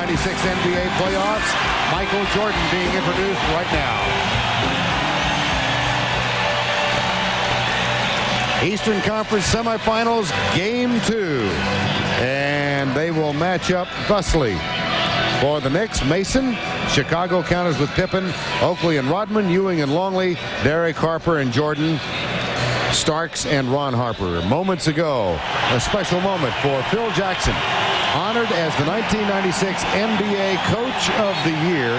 1996 NBA playoffs. Michael Jordan being introduced right now. Eastern Conference semifinals, Game 2. And they will match up thusly. For the Knicks, Mason. Chicago counters with Pippen, Oakley and Rodman, Ewing and Longley, Derek Harper and Jordan, Starks and Ron Harper. Moments ago, a special moment for Phil Jackson, honored as the 1996 NBA Coach of the Year.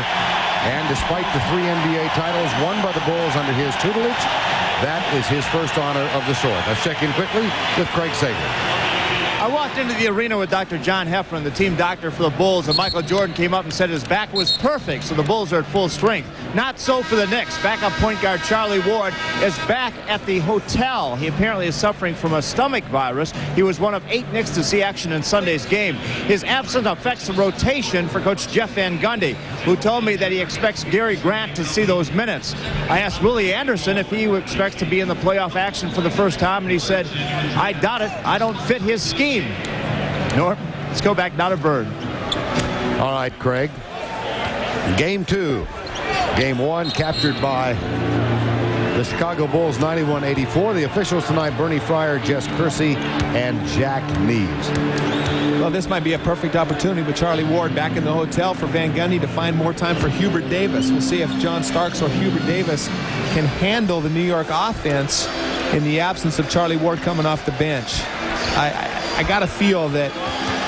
And despite the 3 NBA titles won by the Bulls under his tutelage, that is his first honor of the sort. Let's check in quickly with Craig Sager. I walked into the arena with Dr. John Heffron, the team doctor for the Bulls, and Michael Jordan came up and said his back was perfect, so the Bulls are at full strength. Not so for the Knicks. Backup point guard Charlie Ward is back at the hotel. He apparently is suffering from a stomach virus. He was one of 8 Knicks to see action in Sunday's game. His absence affects the rotation for Coach Jeff Van Gundy, who told me that he expects Gary Grant to see those minutes. I asked Willie Anderson if he expects to be in the playoff action for the first time, and he said, I doubt it. I don't fit his scheme. Norm, let's go back now to Bird. All right, Craig. Game 2. Game 1 captured by the Chicago Bulls 91-84. The officials tonight, Bernie Fryer, Jess Kersey, and Jack Neves. Well, this might be a perfect opportunity with Charlie Ward back in the hotel for Van Gundy to find more time for Hubert Davis. We'll see if John Starks or Hubert Davis can handle the New York offense in the absence of Charlie Ward coming off the bench. I got to feel that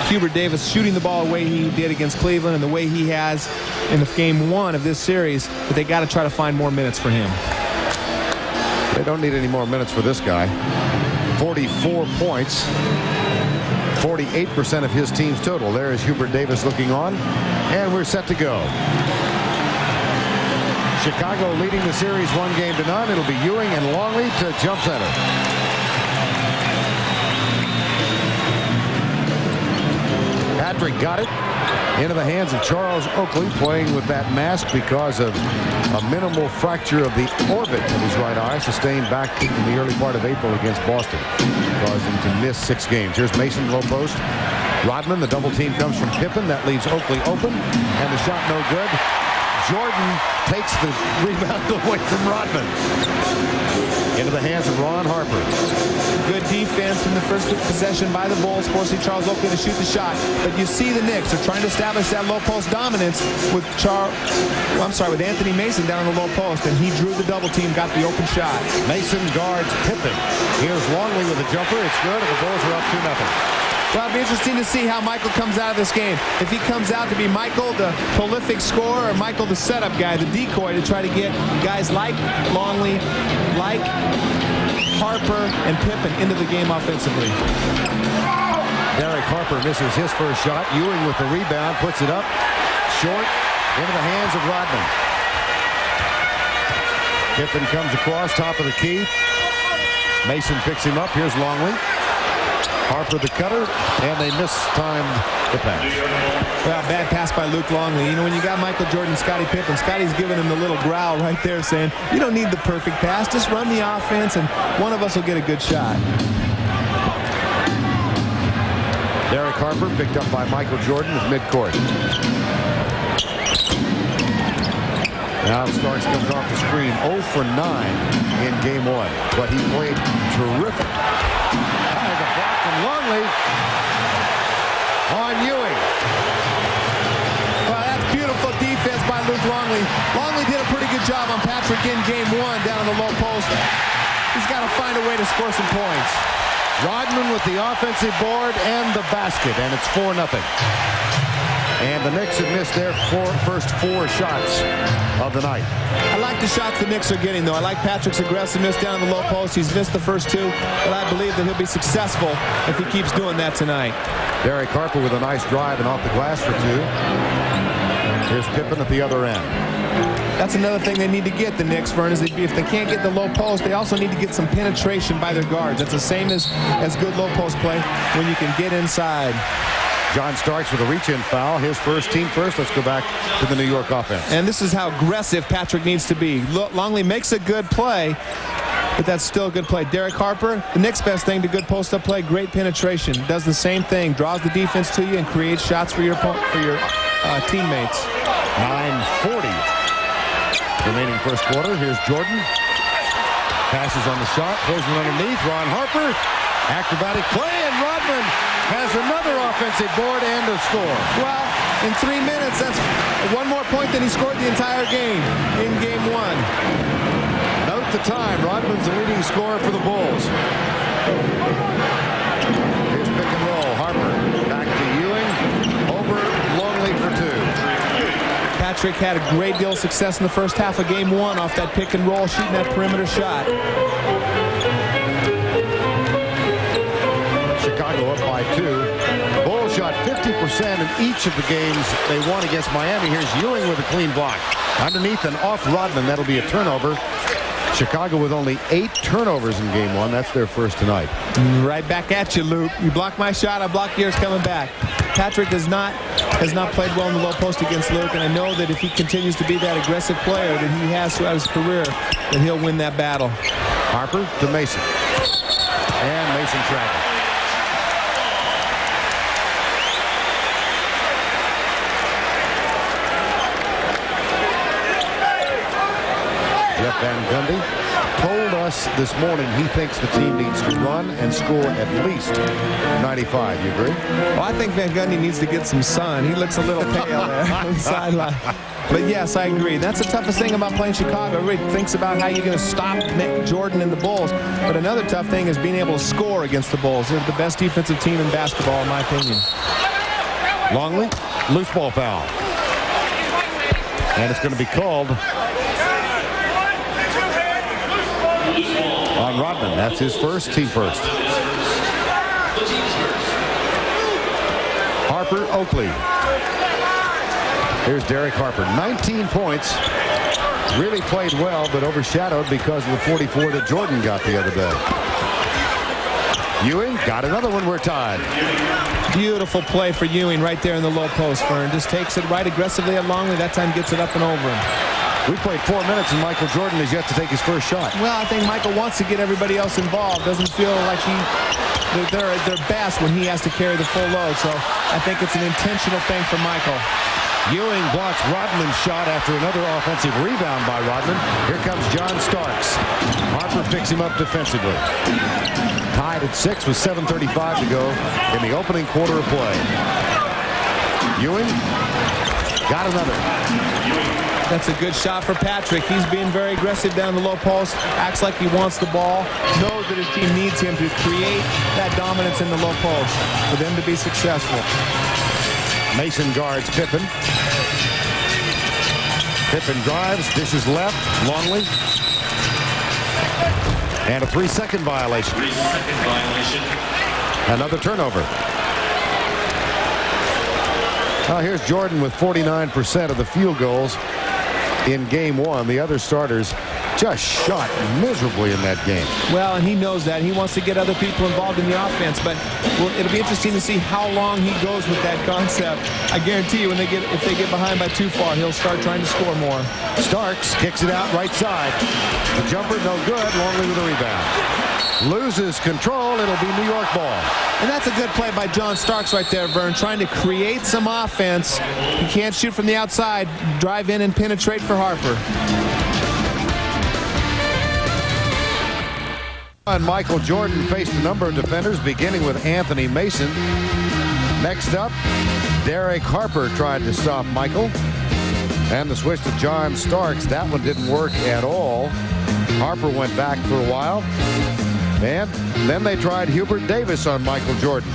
Hubert Davis shooting the ball the way he did against Cleveland and the way he has in the game 1 of this series, but they got to try to find more minutes for him. They don't need any more minutes for this guy. 44 points, 48% of his team's total. There is Hubert Davis looking on, and we're set to go. Chicago leading the series 1-0. It'll be Ewing and Longley to jump center. Patrick got it into the hands of Charles Oakley, playing with that mask because of a minimal fracture of the orbit of his right eye sustained back in the early part of April against Boston, causing him to miss 6 games. Here's Mason, low post. Rodman, the double team comes from Pippen. That leaves Oakley open, and the shot no good. Jordan takes the rebound away from Rodman. Into the hands of Ron Harper. Good defense in the first possession by the Bulls, forcing Charles Oakley to shoot the shot. But you see the Knicks are trying to establish that low post dominance with with Anthony Mason down on the low post, and he drew the double team, got the open shot. Mason guards Pippen. Here's Longley with a jumper. It's good, and the Bulls are up 2-0. Well, it'll be interesting to see how Michael comes out of this game. If he comes out to be Michael, the prolific scorer, or Michael, the setup guy, the decoy, to try to get guys like Longley, like Harper, and Pippen into the game offensively. Derek Harper misses his first shot. Ewing with the rebound, puts it up short into the hands of Rodman. Pippen comes across, top of the key. Mason picks him up. Here's Longley. Harper the cutter, and they mistimed the pass. Well, bad pass by Luke Longley. You know, when you got Michael Jordan and Scottie Pippen, Scotty's giving him the little growl right there saying, you don't need the perfect pass, just run the offense and one of us will get a good shot. Derek Harper picked up by Michael Jordan with midcourt. Now Starks comes off the screen, 0 for 9 in game 1, but he played terrific. Longley on Ewing. Well, that's beautiful defense by Luke Longley. Longley did a pretty good job on Patrick in game 1 down on the low post. He's got to find a way to score some points. Rodman with the offensive board and the basket, and it's 4-0. And the Knicks have missed their first 4 shots of the night. I like the shots the Knicks are getting, though. I like Patrick's aggressiveness down in the low post. He's missed the first 2, but I believe that he'll be successful if he keeps doing that tonight. Derek Harper with a nice drive and off the glass for 2. Here's Pippen at the other end. That's another thing they need to get, the Knicks, Vern, is if they can't get the low post, they also need to get some penetration by their guards. That's the same as good low post play when you can get inside. John Starks with a reach-in foul. His first, team first. Let's go back to the New York offense. And this is how aggressive Patrick needs to be. Longley makes a good play, but that's still a good play. Derek Harper, the Knicks' best thing to good post-up play, great penetration. Does the same thing, draws the defense to you and creates shots for your teammates. 9:40 remaining first quarter. Here's Jordan. Passes on the shot. Throws it underneath. Ron Harper. Acrobatic play, and Rodman has another offensive board and a score. Well, in 3 minutes, that's one more point than he scored the entire game in game one. Note the time. Rodman's the leading scorer for the Bulls. Here's pick and roll. Harper back to Ewing. Over Longley for two. Patrick had a great deal of success in the first half of game one off that pick and roll, shooting that perimeter shot. Chicago up by two. Bulls shot 50% in each of the games they won against Miami. Here's Ewing with a clean block. Underneath and off Rodman. That'll be a turnover. Chicago with only 8 turnovers in game one. That's their first tonight. Right back at you, Luke. You block my shot, I block yours coming back. Patrick has not played well in the low post against Luke, and I know that if he continues to be that aggressive player that he has throughout his career, that he'll win that battle. Harper to Mason. And Mason tracking. Jeff Van Gundy told us this morning he thinks the team needs to run and score at least 95. You agree? Well, I think Van Gundy needs to get some sun. He looks a little pale there on the sideline. But yes, I agree. That's the toughest thing about playing Chicago. Everybody thinks about how you're going to stop Jordan and the Bulls. But another tough thing is being able to score against the Bulls. They're the best defensive team in basketball, in my opinion. Longley, loose ball foul. And it's going to be called on Rodman. That's his first, team first. Harper, Oakley. Here's Derek Harper. 19 points. Really played well, but overshadowed because of the 44 that Jordan got the other day. Ewing got another one. We're tied. Beautiful play for Ewing right there in the low post. Fern just takes it right aggressively at Longley. That time gets it up and over him. We played 4 minutes and Michael Jordan is yet to take his first shot. Well, I think Michael wants to get everybody else involved. Doesn't feel like they're at their best when he has to carry the full load. So I think it's an intentional thing for Michael. Ewing blocks Rodman's shot after another offensive rebound by Rodman. Here comes John Starks. Harper picks him up defensively. Tied at 6 with 7:35 to go in the opening quarter of play. Ewing got another. That's a good shot for Patrick. He's being very aggressive down the low post. Acts like he wants the ball. Knows that his team needs him to create that dominance in the low post for them to be successful. Mason guards Pippen. Pippen drives, dishes left. Longley. And a 3-second violation. 3-second violation. Another turnover. Here's Jordan with 49% of the field goals in game one. The other starters just shot miserably in that game. Well, and he knows that. He wants to get other people involved in the offense, but it'll be interesting to see how long he goes with that concept. I guarantee you if they get behind by too far, he'll start trying to score more. Starks kicks it out right side. The jumper no good. Longley with a rebound. Loses control. It'll be New York ball. And that's a good play by John Starks right there, Vern, trying to create some offense. He can't shoot from the outside. Drive in and penetrate for Harper. And Michael Jordan faced a number of defenders, beginning with Anthony Mason. Next up, Derek Harper tried to stop Michael. And the switch to John Starks, that one didn't work at all. Harper went back for a while. And then they tried Hubert Davis on Michael Jordan.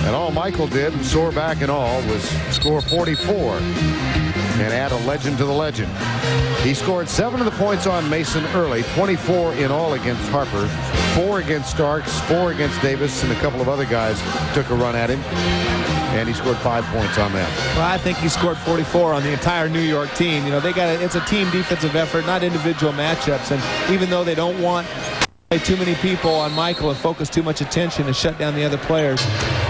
And all Michael did, soar back and all, was score 44 and add a legend to the legend. He scored 7 of the points on Mason early, 24 in all against Harper, 4 against Starks, 4 against Davis, and a couple of other guys took a run at him. And he scored 5 points on them. Well, I think he scored 44 on the entire New York team. You know, it's a team defensive effort, not individual matchups. And even though they don't want too many people on Michael and focus too much attention and shut down the other players,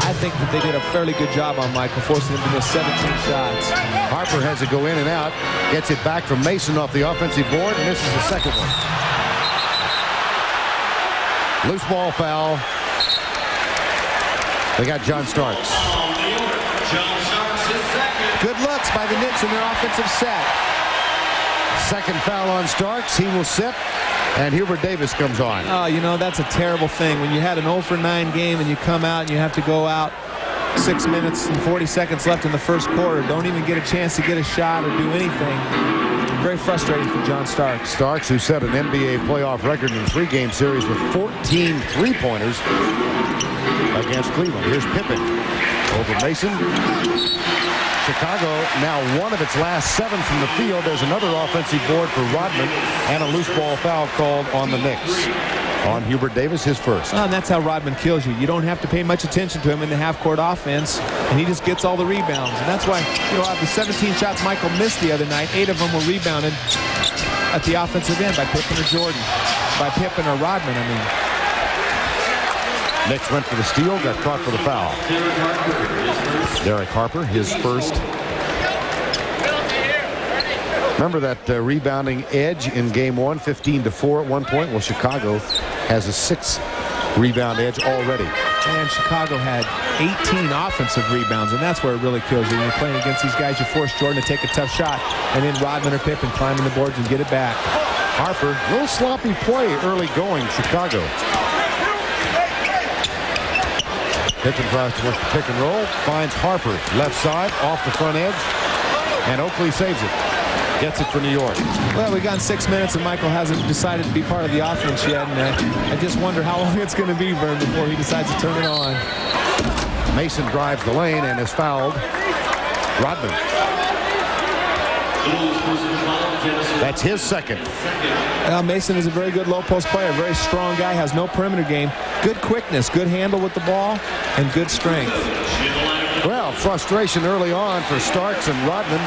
I think that they did a fairly good job on Michael, forcing him to miss 17 shots. Harper has to go in and out, gets it back from Mason off the offensive board, and misses the second one. Loose ball foul. They got John Starks. Good look 6 by the Knicks in their offensive set. Second foul on Starks. He will sit, and Hubert Davis comes on. Oh, you know, that's a terrible thing. When you had an 0 for 9 game and you come out and you have to go out 6 minutes and 40 seconds left in the first quarter, don't even get a chance to get a shot or do anything. Very frustrating for John Starks. Starks, who set an NBA playoff record in a 3-game series with 14 three-pointers against Cleveland. Here's Pippen over Mason. Chicago now 1 of its last 7 from the field. There's another offensive board for Rodman and a loose ball foul called on the Knicks. On Hubert Davis, his first. Well, and that's how Rodman kills you. You don't have to pay much attention to him in the half-court offense, and he just gets all the rebounds. And that's why, you know, out of the 17 shots Michael missed the other night, 8 of them were rebounded at the offensive end by Pippen or Jordan. By Pippen or Rodman, I mean. Knicks went for the steal, got caught for the foul. Derek Harper, his first. Remember that rebounding edge in game 1, 15-4 at one point? Well, Chicago has a 6 rebound edge already. And Chicago had 18 offensive rebounds, and that's where it really kills you. When you're playing against these guys, you force Jordan to take a tough shot, and then Rodman or Pippen climbing the boards and get it back. Harper, a little sloppy play early going, Chicago. Pippen tries to work the pick and roll, finds Harper left side off the front edge, and Oakley saves it. Gets it for New York. Well, we got 6 minutes, and Michael hasn't decided to be part of the offense yet, and I just wonder how long it's going to be, Vern, before he decides to turn it on. Mason drives the lane and is fouled. Rodman. That's his second. Well, Mason is a very good low-post player, very strong guy, has no perimeter game, good quickness, good handle with the ball, and good strength. Well, frustration early on for Starks and Rodman.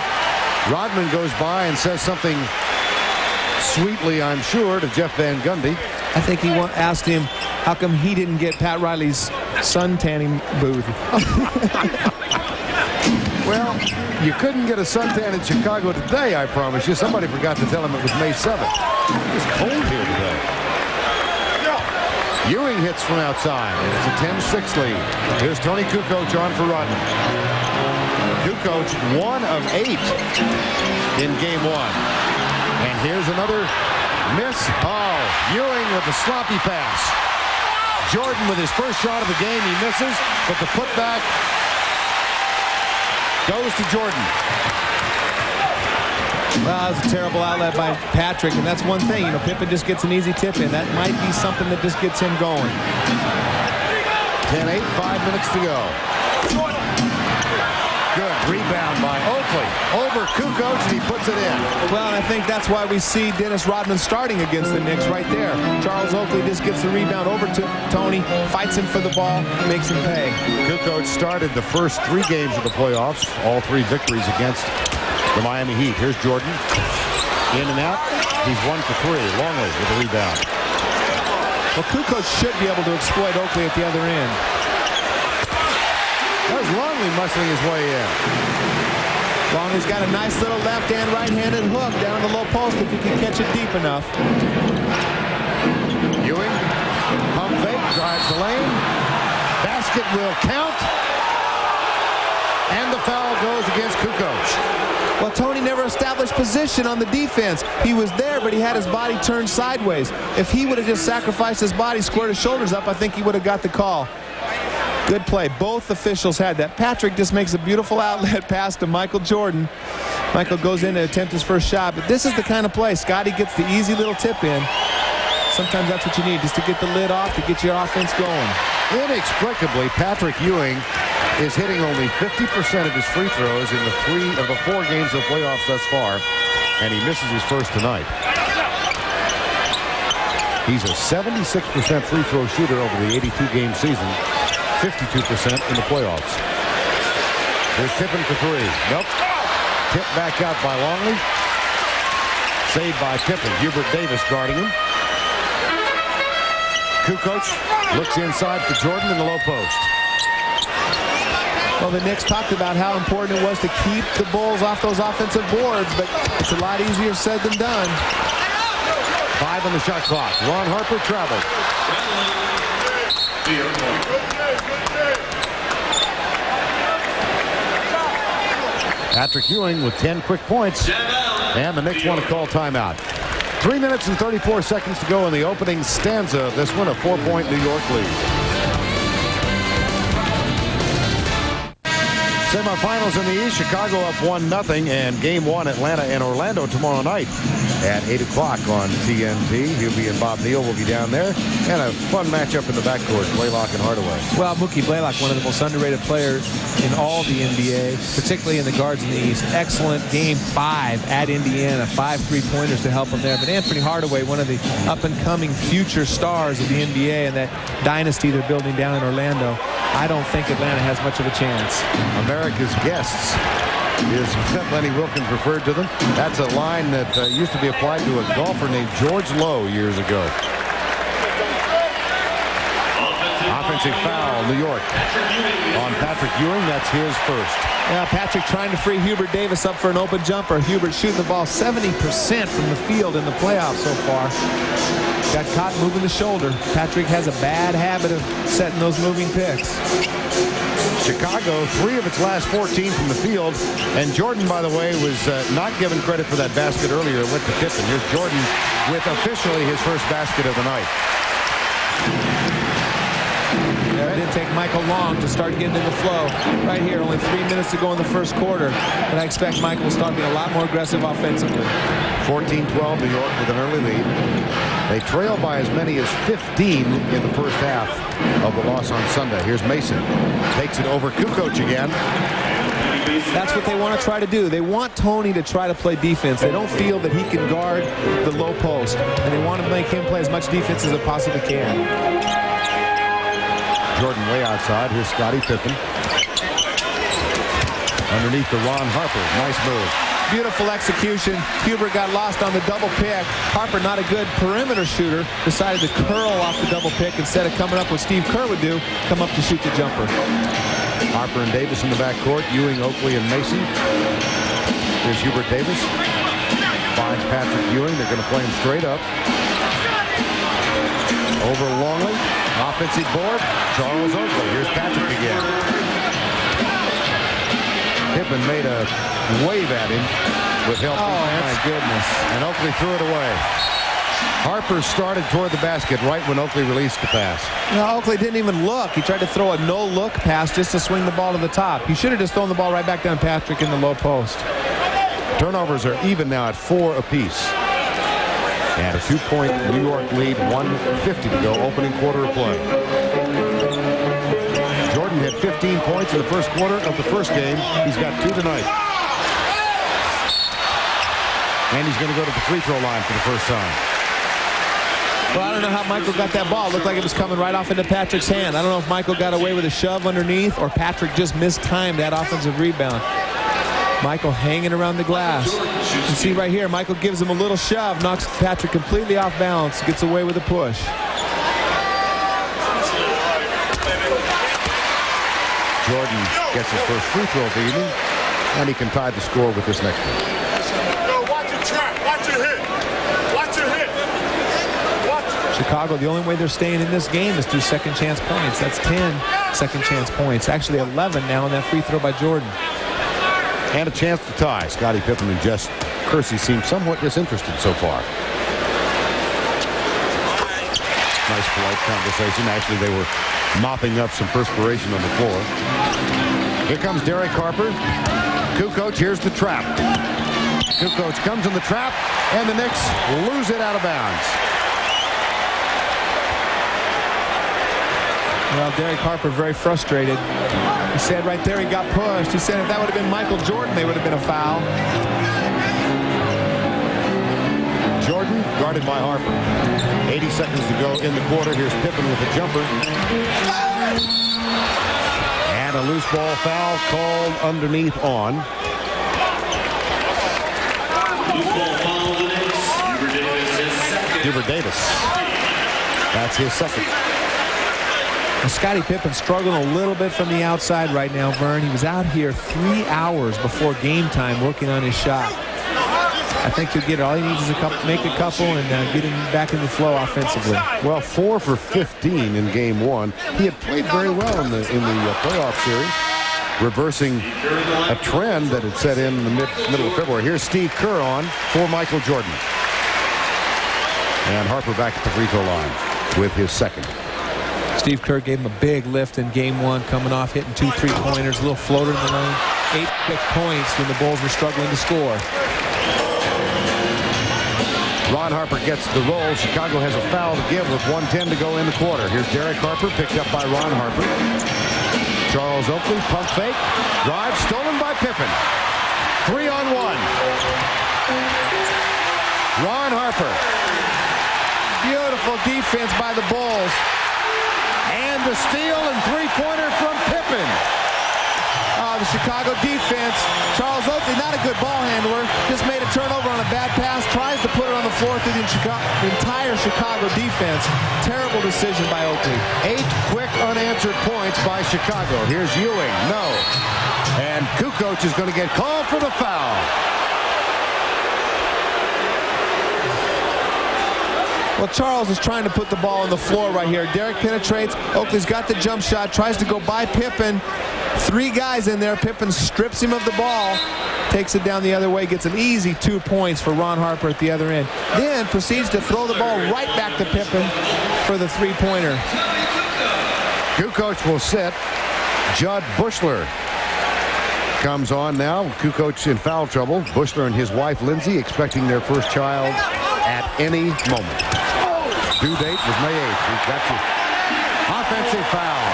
Rodman goes by and says something sweetly, I'm sure, to Jeff Van Gundy. I think he asked him how come he didn't get Pat Riley's sun tanning booth. Well, you couldn't get a suntan in Chicago today, I promise you. Somebody forgot to tell him it was May 7th. It's cold here today. Ewing hits from outside, and it's a 10-6 lead. Here's Tony Kukoc on for Rodman. Kukoc 1 of 8 in game 1. And here's another miss. Oh, Ewing with the sloppy pass. Jordan with his first shot of the game. He misses, but the putback goes to Jordan. Well, that's a terrible outlet by Patrick, and that's one thing. You know, Pippen just gets an easy tip in. That might be something that just gets him going. 10-8, 5 minutes to go. Good rebound by Oakley over Kukoc, and he puts it in. Well, and I think that's why we see Dennis Rodman starting against the Knicks right there. Charles Oakley just gets the rebound over to Tony, fights him for the ball, makes him pay. Kukoc started the first 3 games of the playoffs, all 3 victories against the Miami Heat. Here's Jordan. In and out. He's 1 for 3. Longley with the rebound. Well, Kukoc should be able to exploit Oakley at the other end. That was Longley muscling his way in. Longley's got a nice little left and right-handed hook down the low post if he can catch it deep enough. Ewing, pump fake, drives the lane. Basket will count. And the foul goes against Kukoc. Well, Tony never established position on the defense. He was there, but he had his body turned sideways. If he would have just sacrificed his body, squared his shoulders up, I think he would have got the call. Good play. Both officials had that. Patrick just makes a beautiful outlet pass to Michael Jordan. Michael goes in to attempt his first shot, but this is the kind of play. Scotty gets the easy little tip in. Sometimes that's what you need, just to get the lid off, to get your offense going. Inexplicably, Patrick Ewing is hitting only 50% of his free throws in the 3 of the 4 games of playoffs thus far, and he misses his first tonight. He's a 76% free throw shooter over the 82-game season, 52% in the playoffs. Here's Pippen for 3. Nope. Tipped back out by Longley. Saved by Pippen. Hubert Davis guarding him. Kukoc looks inside for Jordan in the low post. Well, the Knicks talked about how important it was to keep the Bulls off those offensive boards, but it's a lot easier said than done. 5 on the shot clock. Ron Harper traveled. Patrick Ewing with 10 quick points. And the Knicks want to call timeout. 3 minutes and 34 seconds to go in the opening stanza of this one, a 4-point New York lead. Semifinals in the East, Chicago up 1-0, and Game 1, Atlanta and Orlando tomorrow night at 8 o'clock on TNT. Hubie and Bob Neal will be down there, and a fun matchup in the backcourt, Blaylock and Hardaway. Well, Mookie Blaylock, one of the most underrated players in all the NBA, particularly in the guards in the East. Excellent Game 5 at Indiana, 5 3-pointers to help him there. But Anthony Hardaway, one of the up-and-coming future stars of the NBA and that dynasty they're building down in Orlando, I don't think Atlanta has much of a chance. America's guests is Lenny Wilkins referred to them. That's a line that used to be applied to a golfer named George Lowe years ago. Offensive foul, New York on Patrick Ewing. That's his first. Now Patrick trying to free Hubert Davis up for an open jumper. Hubert shooting the ball 70% from the field in the playoffs so far. Got caught moving the shoulder. Patrick has a bad habit of setting those moving picks. Chicago, 3 of its last 14 from the field. And Jordan, by the way, was not given credit for that basket earlier. It went to Pippen. Here's Jordan with officially his first basket of the night. It didn't take Michael long to start getting in the flow. Right here, only 3 minutes to go in the first quarter. But I expect Michael will start being a lot more aggressive offensively. 14-12, New York with an early lead. They trail by as many as 15 in the first half of the loss on Sunday. Here's Mason. Takes it over Kukoc again. That's what they want to try to do. They want Tony to try to play defense. They don't feel that he can guard the low post. And they want to make him play as much defense as they possibly can. Jordan way outside. Here's Scottie Pippen. Underneath to Ron Harper. Nice move. Beautiful execution. Hubert got lost on the double pick. Harper, not a good perimeter shooter, decided to curl off the double pick instead of coming up what Steve Kerr would do, come up to shoot the jumper. Harper and Davis in the backcourt. Ewing, Oakley, and Mason. Here's Hubert Davis. Finds Patrick Ewing. They're going to play him straight up. Over Longley. Offensive board. Charles Oakley. Here's Patrick again. Pippen made a wave at him with help. Oh, my goodness. And Oakley threw it away. Harper started toward the basket right when Oakley released the pass. No, Oakley didn't even look. He tried to throw a no-look pass just to swing the ball to the top. He should have just thrown the ball right back down Patrick in the low post. Turnovers are even now at 4 apiece. And a 2-point New York lead, 1:50 to go, opening quarter of play. Jordan had 15 points in the first quarter of the first game. He's got 2 tonight. And he's going to go to the free throw line for the first time. Well, I don't know how Michael got that ball. It looked like it was coming right off into Patrick's hand. I don't know if Michael got away with a shove underneath or Patrick just mistimed that offensive rebound. Michael hanging around the glass. You can see right here, Michael gives him a little shove, knocks Patrick completely off balance, gets away with a push. Jordan gets his first free throw of the evening, and he can tie the score with this next one. Watch your trap. Watch your hit. Watch your hit. Chicago, the only way they're staying in this game is through second chance points. That's 10 second chance points. Actually 11 now on that free throw by Jordan. And a chance to tie. Scottie Pippen and Jess Kersey seem somewhat disinterested so far. Nice polite conversation. Actually, they were mopping up some perspiration on the floor. Here comes Derek Harper. Kukoc, here's the trap. Kukoc comes in the trap, and the Knicks lose it out of bounds. Well, Derek Harper very frustrated. He said right there he got pushed. He said if that would have been Michael Jordan, they would have been a foul. Jordan guarded by Harper. 80 seconds to go in the quarter. Here's Pippen with a jumper. And a loose ball foul called underneath on. Loose ball foul on the Knicks. Hubert Davis is second. Hubert Davis. That's his second. And Scottie Pippen struggling a little bit from the outside right now, Vern. He was out here 3 hours before game time working on his shot. I think he'll get it. All he needs is make a couple and get him back in the flow offensively. Well, 4 for 15 in game 1. He had played very well in the playoff series. reversing a trend that had set in the middle of February. Here's Steve Kerr on for Michael Jordan. And Harper back at the free throw line with his second. Steve Kerr gave him a big lift in game one, coming off hitting 2 3-pointers, a little floater in the lane. 8 quick points when the Bulls were struggling to score. Ron Harper gets the roll. Chicago has a foul to give with 1:10 to go in the quarter. Here's Derek Harper, picked up by Ron Harper. Charles Oakley, pump fake, drive, stolen by Pippen. 3-on-1. Ron Harper. Beautiful defense by the Bulls. And the steal and three-pointer from Pippen. The Chicago defense. Charles Oakley, not a good ball handler. Just made a turnover on a bad pass. Tries to put it on the floor through the entire Chicago defense. Terrible decision by Oakley. 8 quick unanswered points by Chicago. Here's Ewing. No. And Kukoc is going to get called for the foul. Well, Charles is trying to put the ball on the floor right here. Derek penetrates. Oakley's got the jump shot. Tries to go by Pippen. 3 guys in there. Pippen strips him of the ball. Takes it down the other way. Gets an easy 2 points for Ron Harper at the other end. Then proceeds to throw the ball right back to Pippen for the 3-pointer. Kukoc will sit. Judd Bushler comes on now. Kukoc in foul trouble. Bushler and his wife Lindsay expecting their first child at any moment. Due date was May 8th. We've got the offensive foul.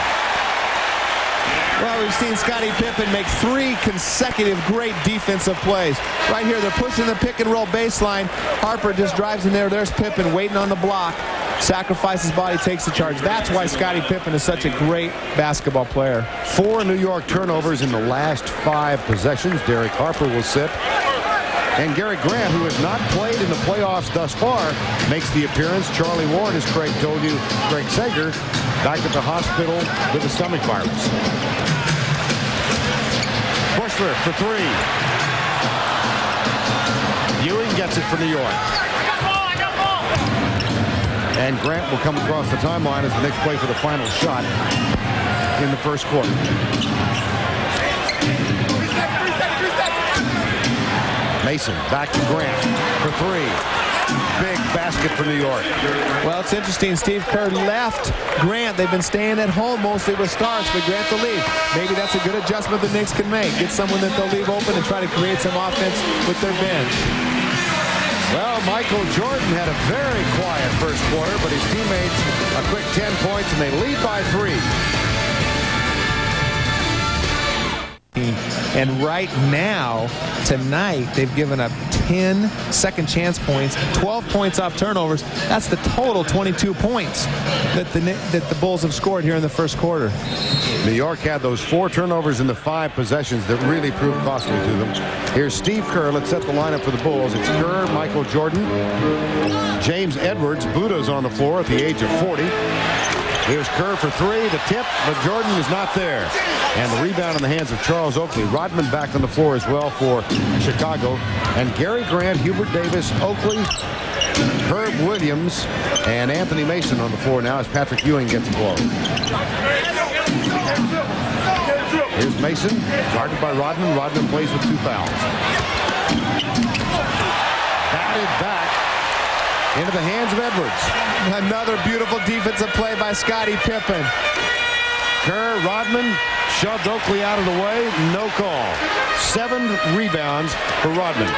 Well, we've seen Scottie Pippen make 3 consecutive great defensive plays. Right here, they're pushing the pick and roll baseline. Harper just drives in there. There's Pippen waiting on the block. Sacrifices body, takes the charge. That's why Scottie Pippen is such a great basketball player. 4 New York turnovers in the last 5 possessions. Derek Harper will sit. And Gary Grant, who has not played in the playoffs thus far, makes the appearance. Charlie Ward, as Craig told you, Craig Sager, back at the hospital with a stomach virus. Bushler for 3. Ewing gets it for New York. And Grant will come across the timeline as the Knicks play for the final shot in the first quarter. Mason back to Grant for 3. Big basket for New York. Well, it's interesting. Steve Kerr left Grant. They've been staying at home mostly with Starks, but Grant to leave. Maybe that's a good adjustment the Knicks can make. Get someone that they'll leave open and try to create some offense with their bench. Well, Michael Jordan had a very quiet first quarter, but his teammates a quick 10 points, and they lead by 3. And right now, tonight, they've given up 10 second chance points, 12 points off turnovers. That's the total 22 points that the Bulls have scored here in the first quarter. New York had those 4 turnovers in the 5 possessions that really proved costly to them. Here's Steve Kerr. Let's set the lineup for the Bulls. It's Kerr, Michael Jordan, James Edwards. Buda's on the floor at the age of 40. Here's Kerr for 3, the tip, but Jordan is not there. And the rebound in the hands of Charles Oakley. Rodman back on the floor as well for Chicago. And Gary Grant, Hubert Davis, Oakley, Herb Williams, and Anthony Mason on the floor now as Patrick Ewing gets a blow. Here's Mason, guarded by Rodman. Rodman plays with 2 fouls. Batted back into the hands of Edwards. Another beautiful defensive play by Scottie Pippen. Kerr, Rodman shoved Oakley out of the way. No call. 7 rebounds for Rodman.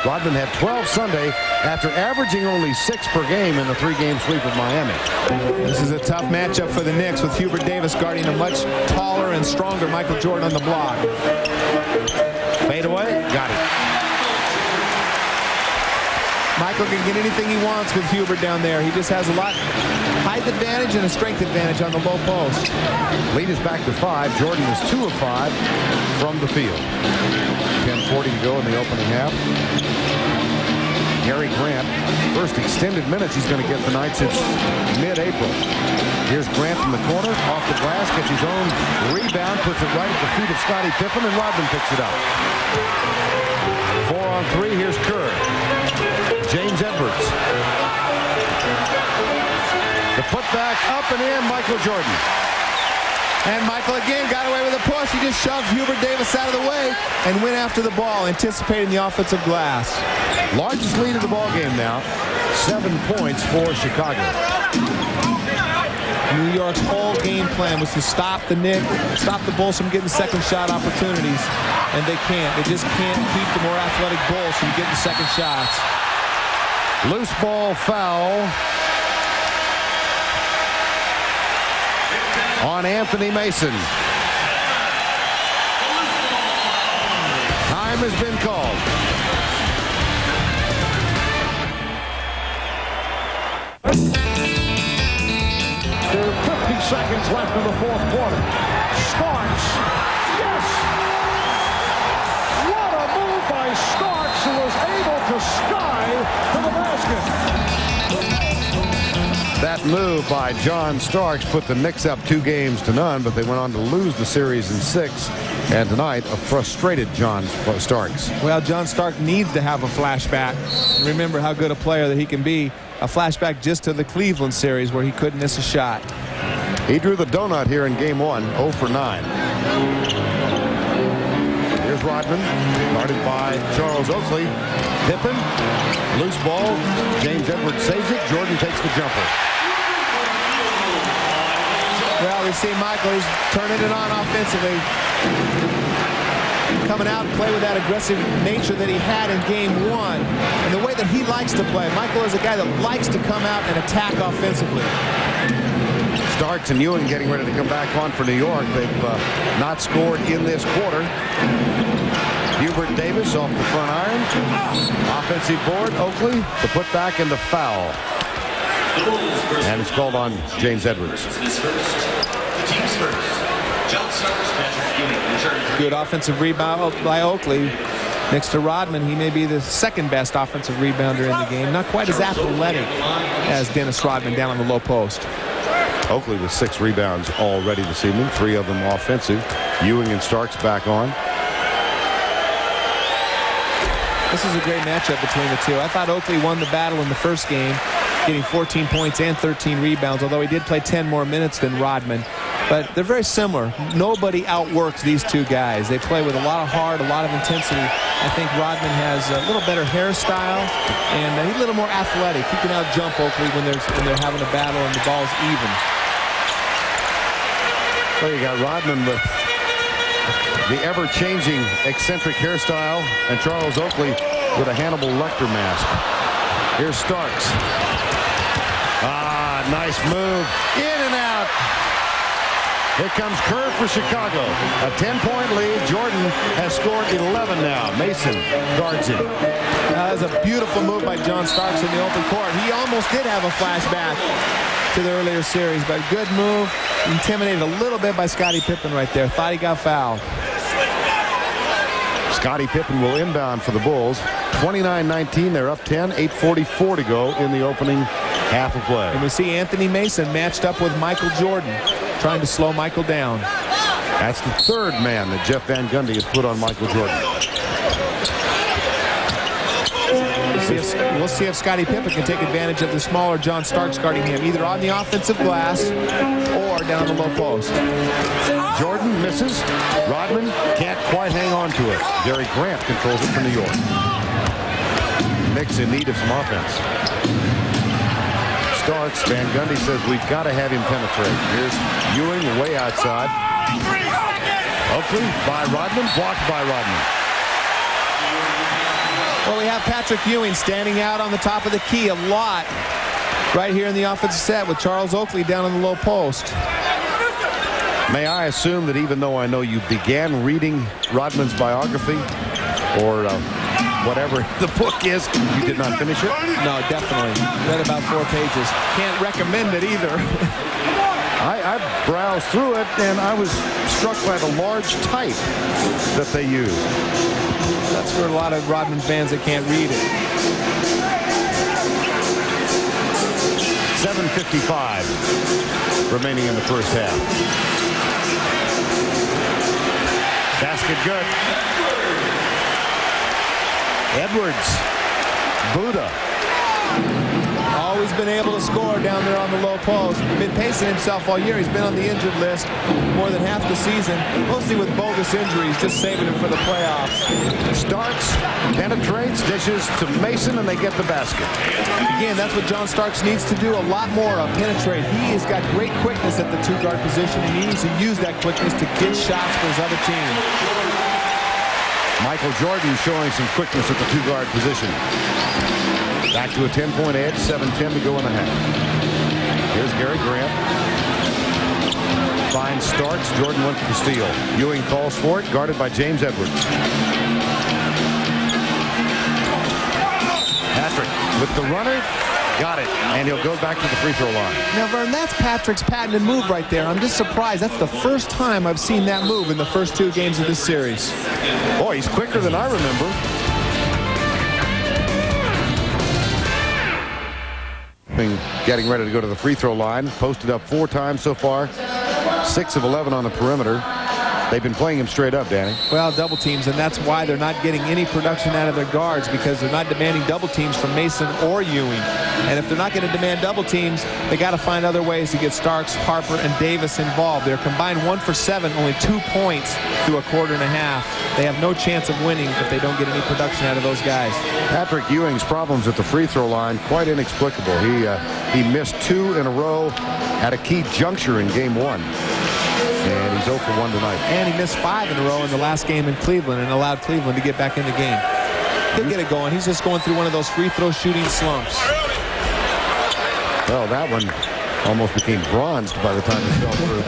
Rodman had 12 Sunday after averaging only 6 per game in the 3-game sweep of Miami. This is a tough matchup for the Knicks with Hubert Davis guarding a much taller and stronger Michael Jordan on the block. Fade away. Got it. Michael can get anything he wants with Hubert down there. He just has a lot height advantage and a strength advantage on the low post. Lead is back to 5. Jordan is 2 of 5 from the field. 10:40 to go in the opening half. Gary Grant, first extended minutes he's going to get tonight since mid-April. Here's Grant from the corner, off the glass, gets his own rebound, puts it right at the feet of Scottie Pippen, and Rodman picks it up. 4 on 3, here's Kerr. James Edwards. The putback up and in, Michael Jordan. And Michael again got away with a push. He just shoved Hubert Davis out of the way and went after the ball, anticipating the offensive glass. Largest lead of the ball game now. 7 points for Chicago. New York's whole game plan was to stop the Knicks, stop the Bulls from getting second shot opportunities, and they can't. They just can't keep the more athletic Bulls from getting second shots. Loose ball foul on Anthony Mason. Time has been called. There are 50 seconds left in the fourth quarter. Starks. Yes! What a move by Starks, who was able to sky to the basket. That move by John Starks put the Knicks up 2-0, but they went on to lose the series in 6. And tonight, a frustrated John Starks. Well, John Stark needs to have a flashback. Remember how good a player that he can be. A flashback just to the Cleveland series where he couldn't miss a shot. He drew the donut here in game 1, 0 for 9. Here's Rodman, guarded by Charles Oakley. Pippen, loose ball. James Edwards saves it. Jordan takes the jumper. Well, we see Michael, he's turning it on offensively. Coming out and play with that aggressive nature that he had in game 1. And the way that he likes to play. Michael is a guy that likes to come out and attack offensively. Starks and Ewing getting ready to come back on for New York. They've not scored in this quarter. Hubert Davis off the front iron. Offensive board. Oakley, the putback and the foul. And it's called on James Edwards. Team's first. John Starks, Patrick Ewing. Good offensive rebound by Oakley. Next to Rodman, he may be the second best offensive rebounder in the game. Not quite as athletic as Dennis Rodman down on the low post. Oakley with 6 rebounds already this evening, 3 of them offensive. Ewing and Starks back on. This is a great matchup between the two. I thought Oakley won the battle in the first game, getting 14 points and 13 rebounds, although he did play 10 more minutes than Rodman. But they're very similar. Nobody outworks these two guys. They play with a lot of heart, a lot of intensity. I think Rodman has a little better hairstyle, and he's a little more athletic. He can out-jump Oakley when they're having a battle and the ball's even. Well, you got Rodman with the ever-changing eccentric hairstyle, and Charles Oakley with a Hannibal Lecter mask. Here's Starks. Ah, nice move. In and out. Here comes Kerr for Chicago. A 10-point lead. Jordan has scored 11 now. Mason guards him. That was a beautiful move by John Starks in the open court. He almost did have a flashback to the earlier series, but good move. Intimidated a little bit by Scottie Pippen right there. Thought he got fouled. Scottie Pippen will inbound for the Bulls. 29-19. They're up 10. 8:44 to go in the opening half of play. And we see Anthony Mason matched up with Michael Jordan, trying to slow Michael down. That's the third man that Jeff Van Gundy has put on Michael Jordan. We'll see if Scottie Pippen can take advantage of the smaller John Starks guarding him, either on the offensive glass or down the low post. Jordan misses. Rodman can't quite hang on to it. Gary Grant controls it for New York. Knicks in need of some offense. Starks, Van Gundy says we've got to have him penetrate. Here's Ewing way outside. Oakley by Rodman, blocked by Rodman. Well, we have Patrick Ewing standing out on the top of the key a lot right here in the offensive set with Charles Oakley down on the low post. May I assume that even though I know you began reading Rodman's biography or whatever the book is, you did not finish it? No, definitely. Read about 4 pages. Can't recommend it either. I browsed through it, and I was struck by the large type that they used. That's for a lot of Rodman fans that can't read it. 7:55 remaining in the first half. Basket good. Edwards. Buddha. Always Jordan's been able to score down there on the low post. Been pacing himself all year. He's been on the injured list more than half the season, mostly with bogus injuries, just saving him for the playoffs. Starks, penetrates, dishes to Mason, and they get the basket. Again, that's what John Starks needs to do a lot more of, penetrate. He has got great quickness at the two-guard position, and he needs to use that quickness to get shots for his other team. Michael Jordan showing some quickness at the two-guard position. Back to a 10-point edge, 7:10 to go in the half. Here's Gary Grant. Finds Starks. Jordan went for the steal. Ewing calls for it, guarded by James Edwards. Patrick with the runner. Got it. And he'll go back to the free throw line. Now, Vern, that's Patrick's patented move right there. I'm just surprised. That's the first time I've seen that move in the first 2 games of this series. Boy, he's quicker than I remember. Getting ready to go to the free throw line. Posted up 4 times so far. 6 of 11 on the perimeter. They've been playing him straight up, Danny. Well, double teams, and that's why they're not getting any production out of their guards, because they're not demanding double teams from Mason or Ewing. And if they're not going to demand double teams, they got to find other ways to get Starks, Harper, and Davis involved. They're combined 1 for 7, only 2 points through a quarter and a half. They have no chance of winning if they don't get any production out of those guys. Patrick Ewing's problems at the free throw line, quite inexplicable. He missed 2 in a row at a key juncture in game 1. And he's 0 for 1 tonight. And he missed 5 in a row in the last game in Cleveland and allowed Cleveland to get back in the game. He'll get it going. He's just going through one of those free throw shooting slumps. Well, that one almost became bronzed by the time he fell through.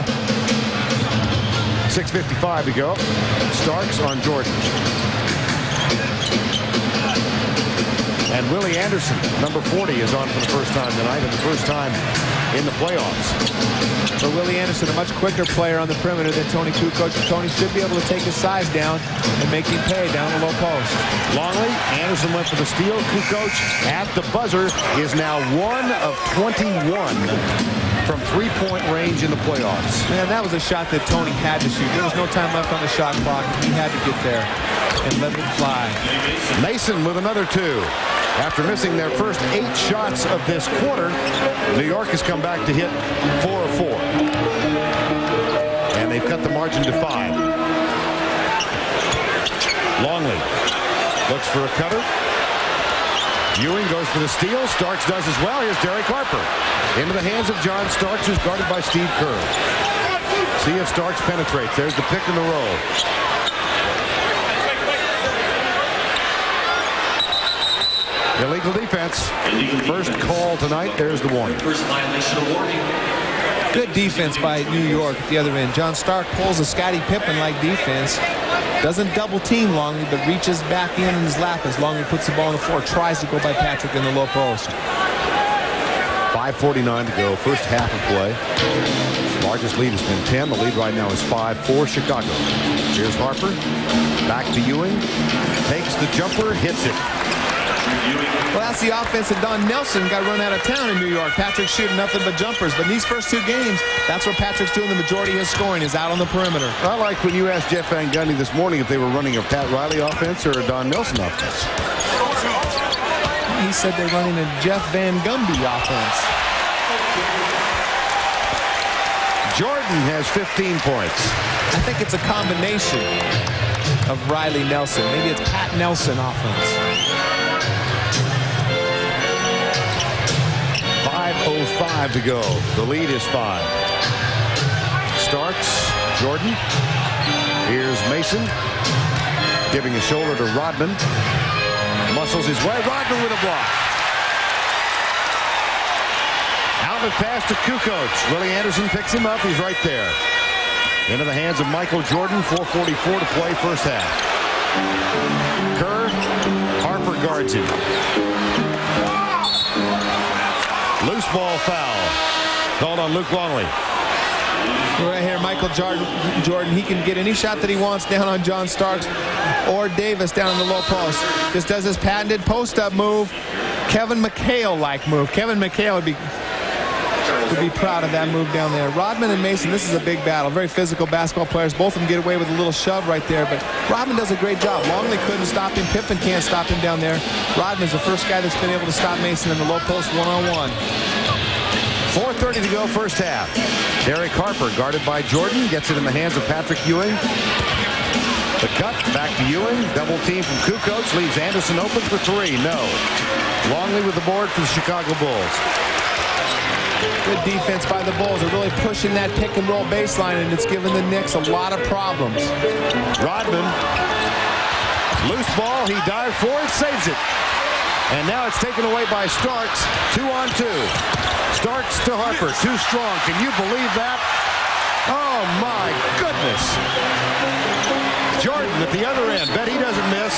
6:55 to go. Starks on Jordan. And Willie Anderson, number 40, is on for the first time tonight and the first time in the playoffs. So Willie Anderson, a much quicker player on the perimeter than Tony Kukoc. Tony should be able to take his size down and make him pay down the low post. Longley, Anderson went for the steal. Kukoc at the buzzer is now 1 of 21 from three-point range in the playoffs. Man, that was a shot that Tony had to shoot. There was no time left on the shot clock. He had to get there and let it fly. Mason with another 2. After missing their first 8 shots of this quarter, New York has come back to hit 4 of 4. And they've cut the margin to 5. Longley looks for a cutter. Ewing goes for the steal. Starks does as well. Here's Derek Harper. Into the hands of John Starks, who's guarded by Steve Kerr. See if Starks penetrates. There's the pick and the roll. Illegal defense. First call tonight. There's the warning. First violation of warning. Good defense by New York at the other end. John Stark pulls a Scottie Pippen-like defense. Doesn't double team Longley, but reaches back in his lap as Longley puts the ball on the floor. Tries to go by Patrick in the low post. 5:49 to go. First half of play. Largest lead has been 10. The lead right now is 5 for Chicago. Here's Harper. Back to Ewing. Takes the jumper. Hits it. Well, that's the offense that Don Nelson got run out of town in New York. Patrick's shooting nothing but jumpers. But in these first 2 games, that's where Patrick's doing the majority of his scoring, is out on the perimeter. I like when you asked Jeff Van Gundy this morning if they were running a Pat Riley offense or a Don Nelson offense. He said they're running a Jeff Van Gundy offense. Jordan has 15 points. I think it's a combination of Riley Nelson. Maybe it's Pat Nelson offense. 5:05 to go. The lead is 5. Starks, Jordan. Here's Mason. Giving a shoulder to Rodman. Muscles his way. Rodman with a block. Outlet pass to Kukoc. Willie Anderson picks him up. He's right there. Into the hands of Michael Jordan. 4:44 to play first half. Kerr. Harper guards him. Loose ball foul. Called on Luke Longley. Right here, Michael Jordan. He can get any shot that he wants down on John Starks or Davis down in the low post. Just does his patented post-up move. Kevin McHale-like move. Kevin McHale would be to be proud of that move down there. Rodman and Mason, this is a big battle. Very physical basketball players. Both of them get away with a little shove right there, but Rodman does a great job. Longley couldn't stop him. Pippen can't stop him down there. Rodman's the first guy that's been able to stop Mason in the low post one-on-one. 4:30 to go, first half. Derek Harper, guarded by Jordan, gets it in the hands of Patrick Ewing. The cut, back to Ewing. Double team from Kukoc, leaves Anderson open for three. No. Longley with the board for the Chicago Bulls. Good defense by the Bulls. They're really pushing that pick and roll baseline, and it's given the Knicks a lot of problems. Rodman, loose ball, he dives for it, saves it. And now it's taken away by Starks. 2-on-2. Starks to Harper, too strong. Can you believe that? Oh my goodness. Jordan at the other end. Bet he doesn't miss.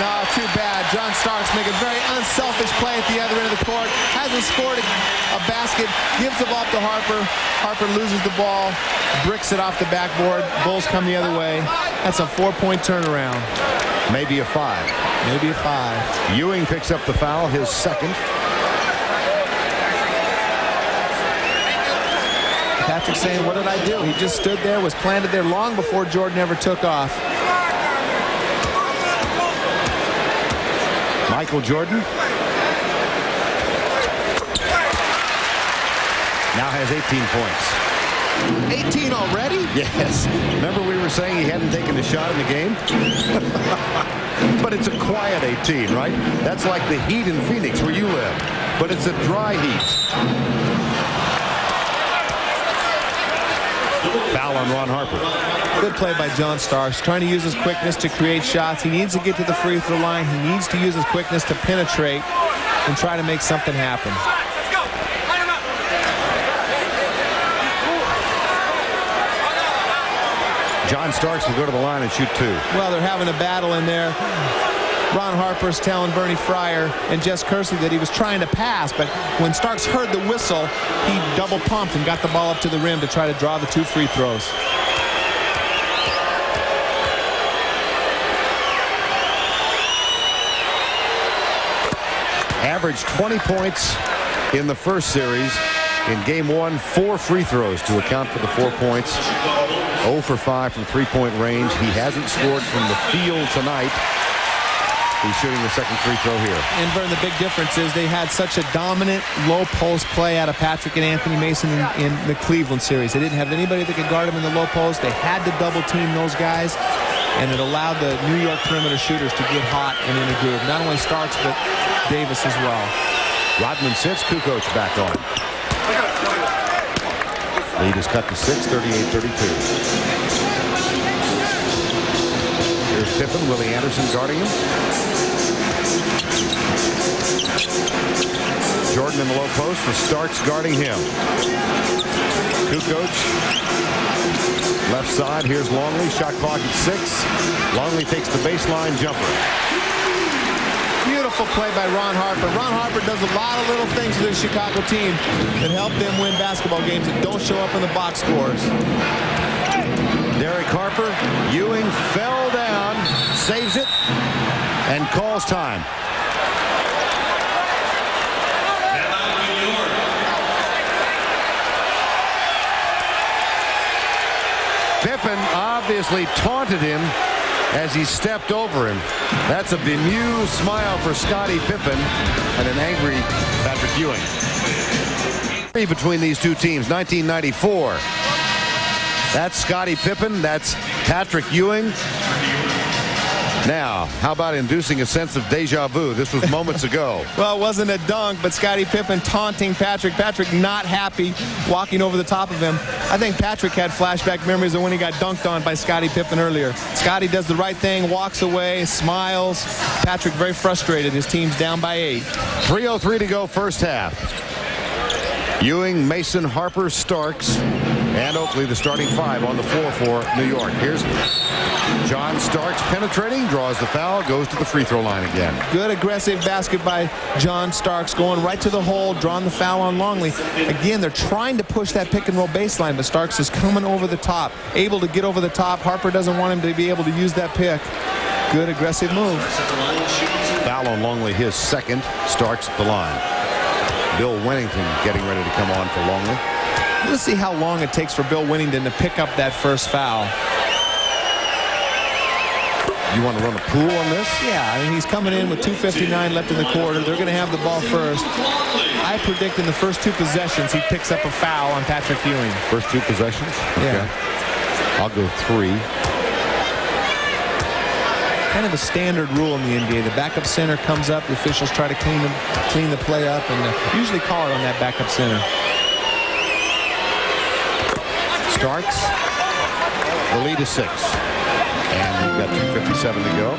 No, too bad. John Starks making a very unselfish play at the other end of the court. Hasn't scored a basket. Gives the ball to Harper. Harper loses the ball. Bricks it off the backboard. Bulls come the other way. That's a 4-point turnaround. Maybe a 5. Maybe a 5. Ewing picks up the foul, his second. Patrick saying, what did I do? He just stood there, was planted there long before Jordan ever took off. Michael Jordan now has 18 points. 18 already? Yes. Remember we were saying he hadn't taken a shot in the game? But it's a quiet 18, right? That's like the heat in Phoenix where you live. But it's a dry heat. Foul on Ron Harper. Good play by John Starks, trying to use his quickness to create shots. He needs to get to the free throw line. He needs to use his quickness to penetrate and try to make something happen. John Starks will go to the line and shoot 2. Well, they're having a battle in there. Ron Harper's telling Bernie Fryer and Jess Kersey that he was trying to pass, but when Starks heard the whistle, he double pumped and got the ball up to the rim to try to draw the 2 free throws. Averaged 20 points in the first series. In game 1, 4 free throws to account for the 4 points. 0 for 5 from three-point range. He hasn't scored from the field tonight. He's shooting the second free throw here. And Vern, the big difference is they had such a dominant low post play out of Patrick and Anthony Mason in the Cleveland series. They didn't have anybody that could guard him in the low post. They had to double team those guys, and it allowed the New York perimeter shooters to get hot and in a groove. Not only Starks, but Davis as well. Rodman sits, Kukoc back on. Lead is cut to 6, 38-32. Here's Pippen, Willie Anderson guarding him. Jordan in the low post with Starks guarding him. Kukoc, left side. Here's Longley. Shot clock at 6. Longley takes the baseline jumper. Beautiful play by Ron Harper. Ron Harper does a lot of little things to the Chicago team that help them win basketball games that don't show up in the box scores. Derek Harper, Ewing fell down, saves it, and calls time. Pippen obviously taunted him as he stepped over him. That's a bemused smile for Scottie Pippen and an angry Patrick Ewing. Between these two teams, 1994. That's Scottie Pippen. That's Patrick Ewing. Now, how about inducing a sense of deja vu? This was moments ago. Well, it wasn't a dunk, but Scottie Pippen taunting Patrick. Patrick not happy, walking over the top of him. I think Patrick had flashback memories of when he got dunked on by Scottie Pippen earlier. Scottie does the right thing, walks away, smiles. Patrick very frustrated. His team's down by 8. 3:03 to go, first half. Ewing, Mason, Harper, Starks, and Oakley, the starting 5 on the floor for New York. Here's John Starks penetrating, draws the foul, goes to the free throw line again. Good aggressive basket by John Starks, going right to the hole, drawing the foul on Longley. Again, they're trying to push that pick and roll baseline, but Starks is coming over the top, able to get over the top. Harper doesn't want him to be able to use that pick. Good aggressive move. Foul on Longley, his second. Starks at the line. Bill Winnington getting ready to come on for Longley. Let's see how long it takes for Bill Winnington to pick up that first foul. You want to run a pool on this? Yeah, I mean, he's coming in with 2:59 left in the quarter. They're going to have the ball first. I predict in the first 2 possessions he picks up a foul on Patrick Ewing. First 2 possessions? Yeah. Okay. I'll go 3. Kind of a standard rule in the NBA. The backup center comes up. The officials try to clean the play up, and usually call it on that backup center. Starks. The lead is 6. And we've got 2:57 to go.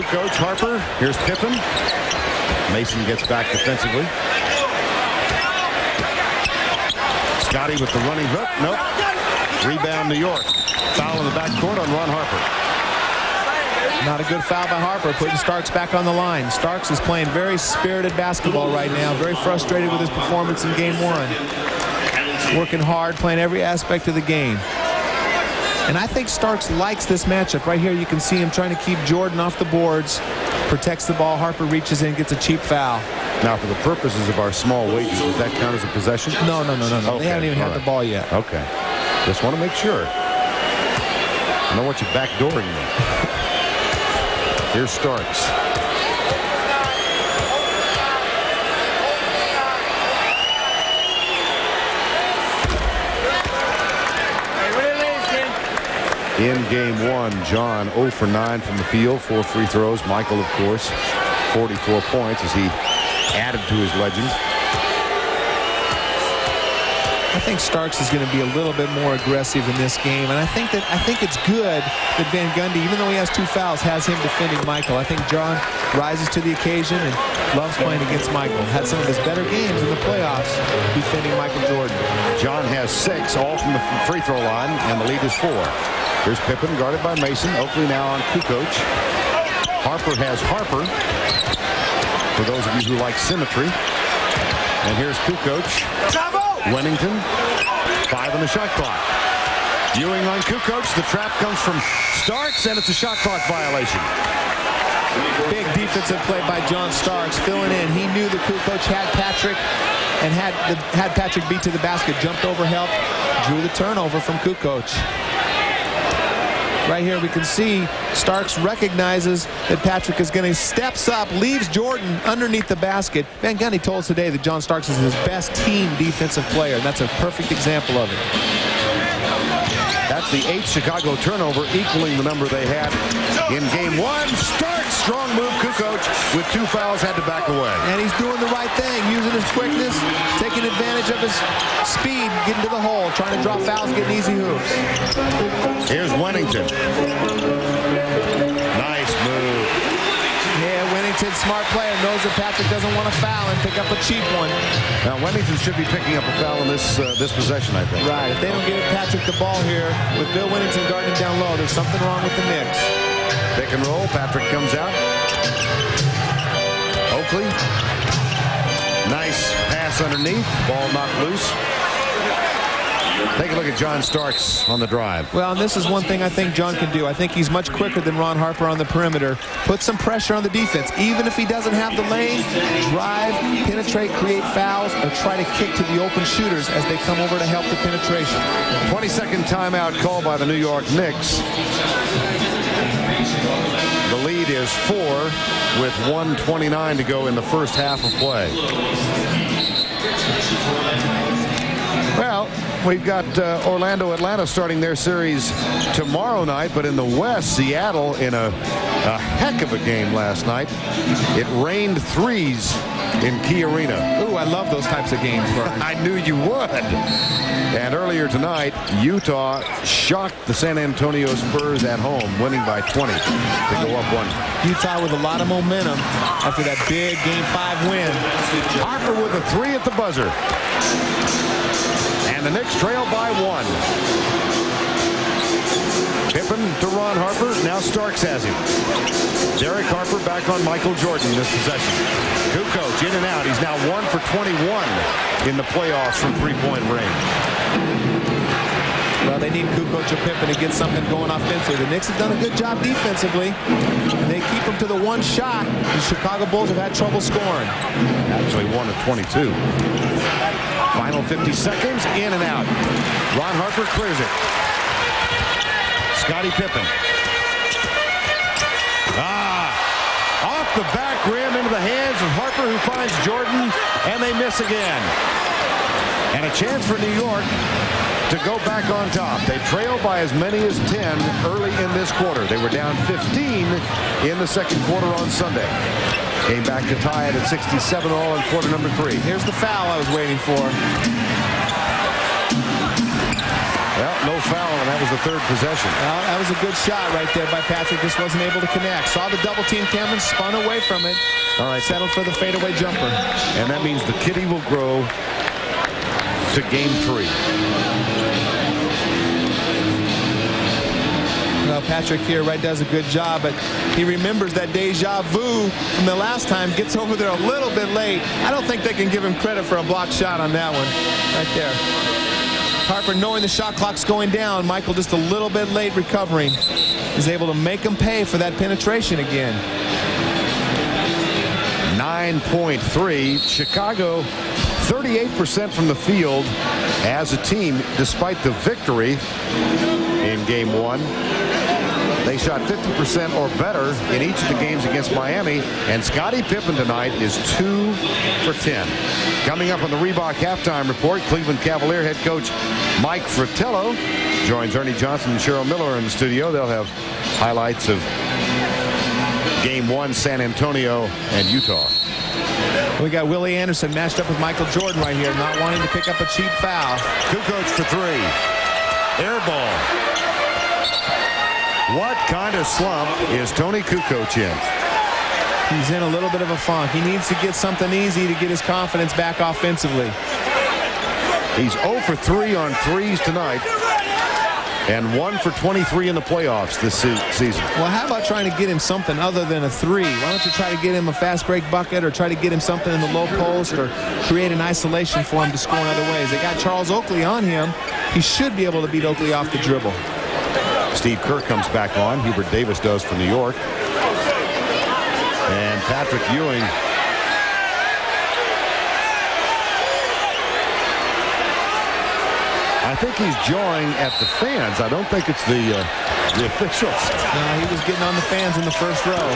Coach Harper. Here's Pippen. Mason gets back defensively. Scotty with the running hook. Nope. Rebound New York. Foul in the backcourt on Ron Harper. Not a good foul by Harper, putting Starks back on the line. Starks is playing very spirited basketball right now. Very frustrated with his performance in game 1. Working hard, playing every aspect of the game. And I think Starks likes this matchup. Right here you can see him trying to keep Jordan off the boards. Protects the ball. Harper reaches in, gets a cheap foul. Now, for the purposes of our small wages, does that count as a possession? No. Okay, They haven't even had the ball yet. Okay. Just want to make sure. I don't want you backdooring me. Here's Starks. In game 1, John 0 for 9 from the field, 4 free throws. Michael, of course, 44 points as he added to his legend. I think Starks is going to be a little bit more aggressive in this game, and I think it's good that Van Gundy, even though he has 2 fouls, has him defending Michael. I think John rises to the occasion and loves playing against Michael. Had some of his better games in the playoffs defending Michael Jordan. John has 6, all from the free throw line, and the lead is 4. Here's Pippen guarded by Mason. Oakley now on Kukoc. Harper has Harper, for those of you who like symmetry. And here's Kukoc. Winnington, 5 on the shot clock. Ewing on Kukoc. The trap comes from Starks, and it's a shot clock violation. Big defensive play by John Starks, filling in. He knew that Kukoc had Patrick and had Patrick beat to the basket. Jumped over, helped, drew the turnover from Kukoc. Right here we can see Starks recognizes that Patrick is going to steps up, leaves Jordan underneath the basket. Van Gundy told us today that John Starks is his best team defensive player, and that's a perfect example of it. That's the 8th Chicago turnover, equaling the number they had in game 1. Starks, strong move. Kukoc with 2 fouls had to back away. And he's doing the right thing, using his quickness, taking advantage of his speed, getting to the hole, trying to draw fouls, getting easy hoops. Here's Winnington. Nice move. Yeah, Winnington, smart player, knows that Patrick doesn't want to foul and pick up a cheap one. Now, Winnington should be picking up a foul in this possession, I think. Right. If they don't give Patrick the ball here, with Bill Winnington guarding him down low, there's something wrong with the Knicks. Pick and roll. Patrick comes out. Oakley. Nice pass underneath. Ball knocked loose. Take a look at John Starks on the drive. Well, and this is one thing I think John can do. I think he's much quicker than Ron Harper on the perimeter. Put some pressure on the defense. Even if he doesn't have the lane, drive, penetrate, create fouls, or try to kick to the open shooters as they come over to help the penetration. 22nd timeout called by the New York Knicks. The lead is 4 with 1:29 to go in the first half of play. Well, we've got Orlando, Atlanta starting their series tomorrow night, but in the West, Seattle in a heck of a game last night. It rained threes in Key Arena. Ooh, I love those types of games, Martin. I knew you would. And earlier tonight, Utah shocked the San Antonio Spurs at home, winning by 20 to go up 1. Utah with a lot of momentum after that big Game 5 win. Harper with a 3 at the buzzer. And the Knicks trail by 1. Pippen to Ron Harper. Now Starks has him. Derek Harper back on Michael Jordan this possession. Kukoc in and out. He's now 1 for 21 in the playoffs from 3-point range. Well, they need Kukoc or Pippen to get something going offensively. The Knicks have done a good job defensively, and they keep them to the one shot. The Chicago Bulls have had trouble scoring. Actually 1 of 22. Final 50 seconds, in and out. Ron Harper clears it. Scottie Pippen. Off the back rim into the hands of Harper, who finds Jordan, and they miss again. And a chance for New York to go back on top. They trailed by as many as 10 early in this quarter. They were down 15 in the second quarter on Sunday. Came back to tie it at 67 all in quarter number 3. Here's the foul I was waiting for. Well, no foul, and that was the third possession. Well, that was a good shot right there by Patrick. Just wasn't able to connect. Saw the double team, Cameron, spun away from it. All right, settled for the fadeaway jumper. And that means the kitty will grow to game 3. Well, Patrick here does a good job, but he remembers that deja vu from the last time, gets over there a little bit late. I don't think they can give him credit for a blocked shot on that one. Right there. Harper, knowing the shot clock's going down, Michael just a little bit late recovering, is able to make him pay for that penetration again. 9.3. Chicago 38% from the field as a team despite the victory in game 1. They shot 50% or better in each of the games against Miami, and Scottie Pippen tonight is 2 for 10. Coming up on the Reebok halftime report, Cleveland Cavalier head coach Mike Fratello joins Ernie Johnson and Cheryl Miller in the studio. They'll have highlights of game 1, San Antonio and Utah. We got Willie Anderson matched up with Michael Jordan right here, not wanting to pick up a cheap foul. Kukoc for 3. Air ball. What kind of slump is Tony Kukoc in? He's in a little bit of a funk. He needs to get something easy to get his confidence back offensively. He's 0 for 3 on threes tonight, and 1 for 23 in the playoffs this season. Well, how about trying to get him something other than a 3? Why don't you try to get him a fast break bucket, or try to get him something in the low post, or create an isolation for him to score in other ways? They got Charles Oakley on him. He should be able to beat Oakley off the dribble. Steve Kerr comes back on. Hubert Davis does for New York. And Patrick Ewing. I think he's jawing at the fans. I don't think it's the officials. No, he was getting on the fans in the first row.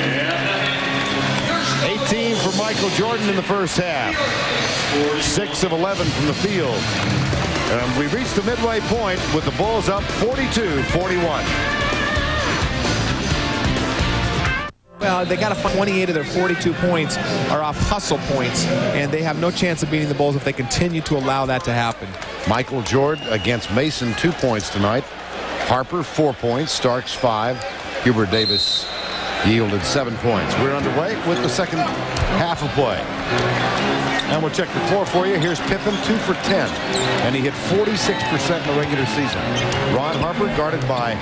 Yeah. 18 for Michael Jordan in the first half. 6 of 11 from the field. We reached the midway point with the Bulls up 42-41. Well, they got 28 of their 42 points are off hustle points, and they have no chance of beating the Bulls if they continue to allow that to happen. Michael Jordan against Mason, 2 points tonight. Harper, 4 points. Starks, 5. Hubert Davis yielded 7 points. We're underway with the second half of play. And we'll check the floor for you. Here's Pippen, 2 for 10. And he hit 46% in the regular season. Ron Harper guarded by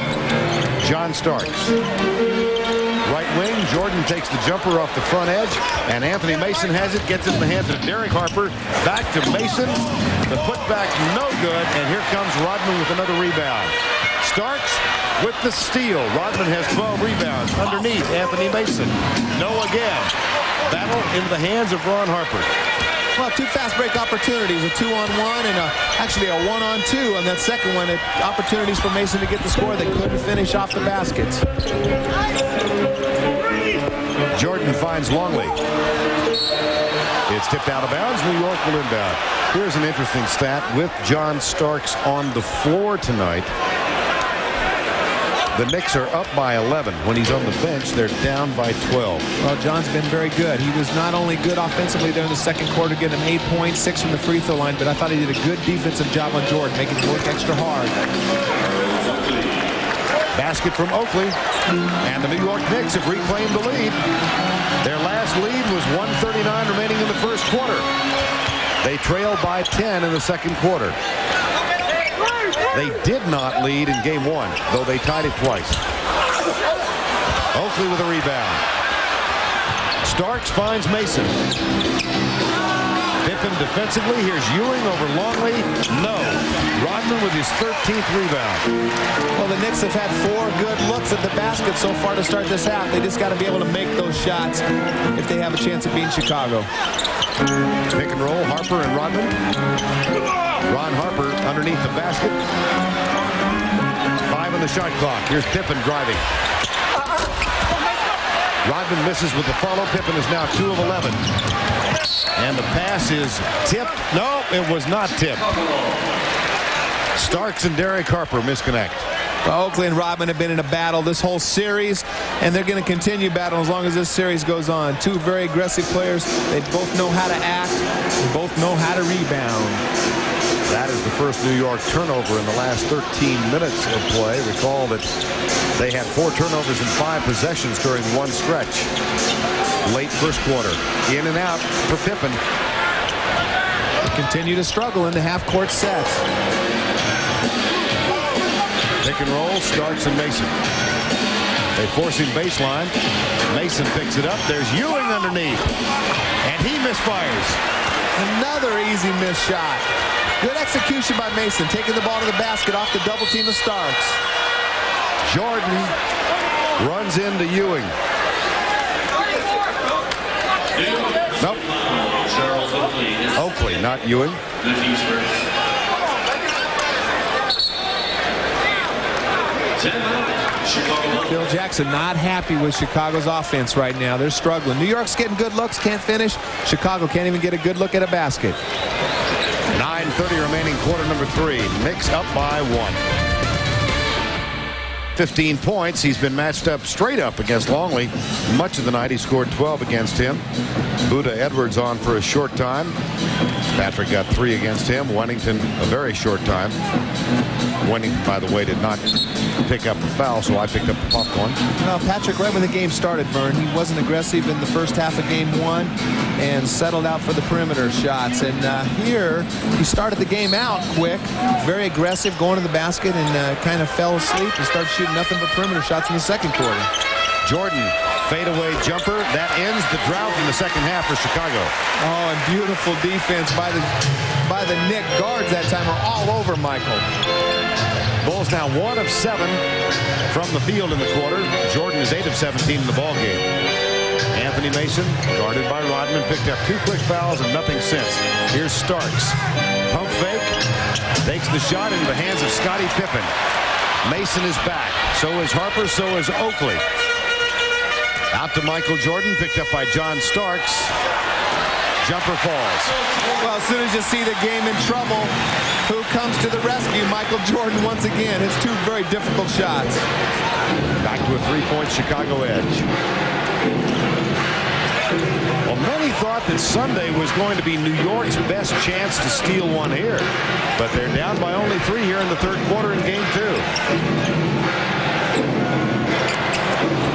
John Starks. Right wing, Jordan takes the jumper off the front edge, and Anthony Mason has it, gets it in the hands of Derek Harper. Back to Mason. The putback no good, and here comes Rodman with another rebound. Starks with the steal. Rodman has 12 rebounds underneath Anthony Mason. No again. Battle into the hands of Ron Harper. Well, 2 fast break opportunities, a 2-on-1 and actually a 1-on-2 on that second one. Opportunities for Mason to get the score. They couldn't finish off the baskets. Jordan finds Longley. It's tipped out of bounds. New York will inbound. Here's an interesting stat with John Starks on the floor tonight. The Knicks are up by 11. When he's on the bench, they're down by 12. Well, John's been very good. He was not only good offensively there in the second quarter, getting him 8 points, 6 from the free throw line, but I thought he did a good defensive job on Jordan, making him work extra hard. Basket from Oakley, and the New York Knicks have reclaimed the lead. Their last lead was 1:39 remaining in the first quarter. They trailed by 10 in the second quarter. They did not lead in game 1, though they tied it twice. Oakley with a rebound. Starks finds Mason. Pippen defensively. Here's Ewing over Longley. No. Rodman with his 13th rebound. Well, the Knicks have had 4 good looks at the basket so far to start this half. They just got to be able to make those shots if they have a chance of beating Chicago. Pick and roll, Harper and Rodman. Ron Harper underneath the basket. 5 on the shot clock. Here's Pippen driving. Rodman misses with the follow. Pippen is now 2 of 11. And the pass is tipped. No, it was not tipped. Starks and Derek Harper misconnect. Well, Oakley and Rodman have been in a battle this whole series, and they're going to continue battle as long as this series goes on. 2 very aggressive players. They both know how to act. They both know how to rebound. That is the first New York turnover in the last 13 minutes of play. Recall that they had 4 turnovers in 5 possessions during one stretch. Late first quarter. In and out for Pippen. They continue to struggle in the half-court sets. Pick and roll, Starks and Mason. They force him baseline. Mason picks it up. There's Ewing underneath. And he misfires. Another easy miss shot. Good execution by Mason, taking the ball to the basket off the double team of Starks. Jordan runs into Ewing. Nope. Charles Oakley, not Ewing. The team's first. 10 Chicago. Phil Jackson not happy with Chicago's offense right now. They're struggling. New York's getting good looks, can't finish. Chicago can't even get a good look at a basket. 9:30 remaining, quarter number 3. Knicks up by 1. 15 points. He's been matched up straight up against Longley much of the night. He scored 12 against him. Buda Edwards on for a short time. Patrick got 3 against him. Wennington a very short time. Wennington, by the way, did not pick up the foul, so I picked up the popcorn. Well, Patrick, right when the game started, Vern, he wasn't aggressive in the first half of game 1 and settled out for the perimeter shots. And here, he started the game out quick, very aggressive, going to the basket, and kind of fell asleep and started shooting nothing but perimeter shots in the second quarter. Jordan, fadeaway jumper. That ends the drought in the second half for Chicago. Oh, and beautiful defense by the Knicks guards that time are all over Michael. Bulls now 1 of 7 from the field in the quarter. Jordan is 8 of 17 in the ball game. Anthony Mason, guarded by Rodman, picked up 2 quick fouls and nothing since. Here's Starks. Pump fake. Takes the shot into the hands of Scottie Pippen. Mason is back. So is Harper. So is Oakley. Out to Michael Jordan, picked up by John Starks. Jumper falls. Well, as soon as you see the game in trouble, who comes to the rescue? Michael Jordan once again. His 2 very difficult shots. Back to a 3-point Chicago edge. Well, many thought that Sunday was going to be New York's best chance to steal one here. But they're down by only 3 here in the third quarter in game 2.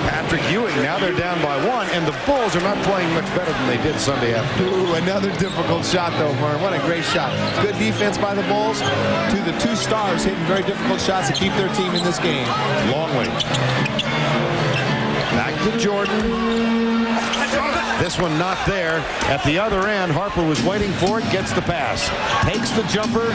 Patrick Ewing, now they're down by 1, and the Bulls are not playing much better than they did Sunday afternoon. Ooh, another difficult shot, though, Vern. What a great shot. Good defense by the Bulls. To the 2 stars hitting very difficult shots to keep their team in this game. Longley. Back to Jordan. This one not there. At the other end, Harper was waiting for it, gets the pass. Takes the jumper,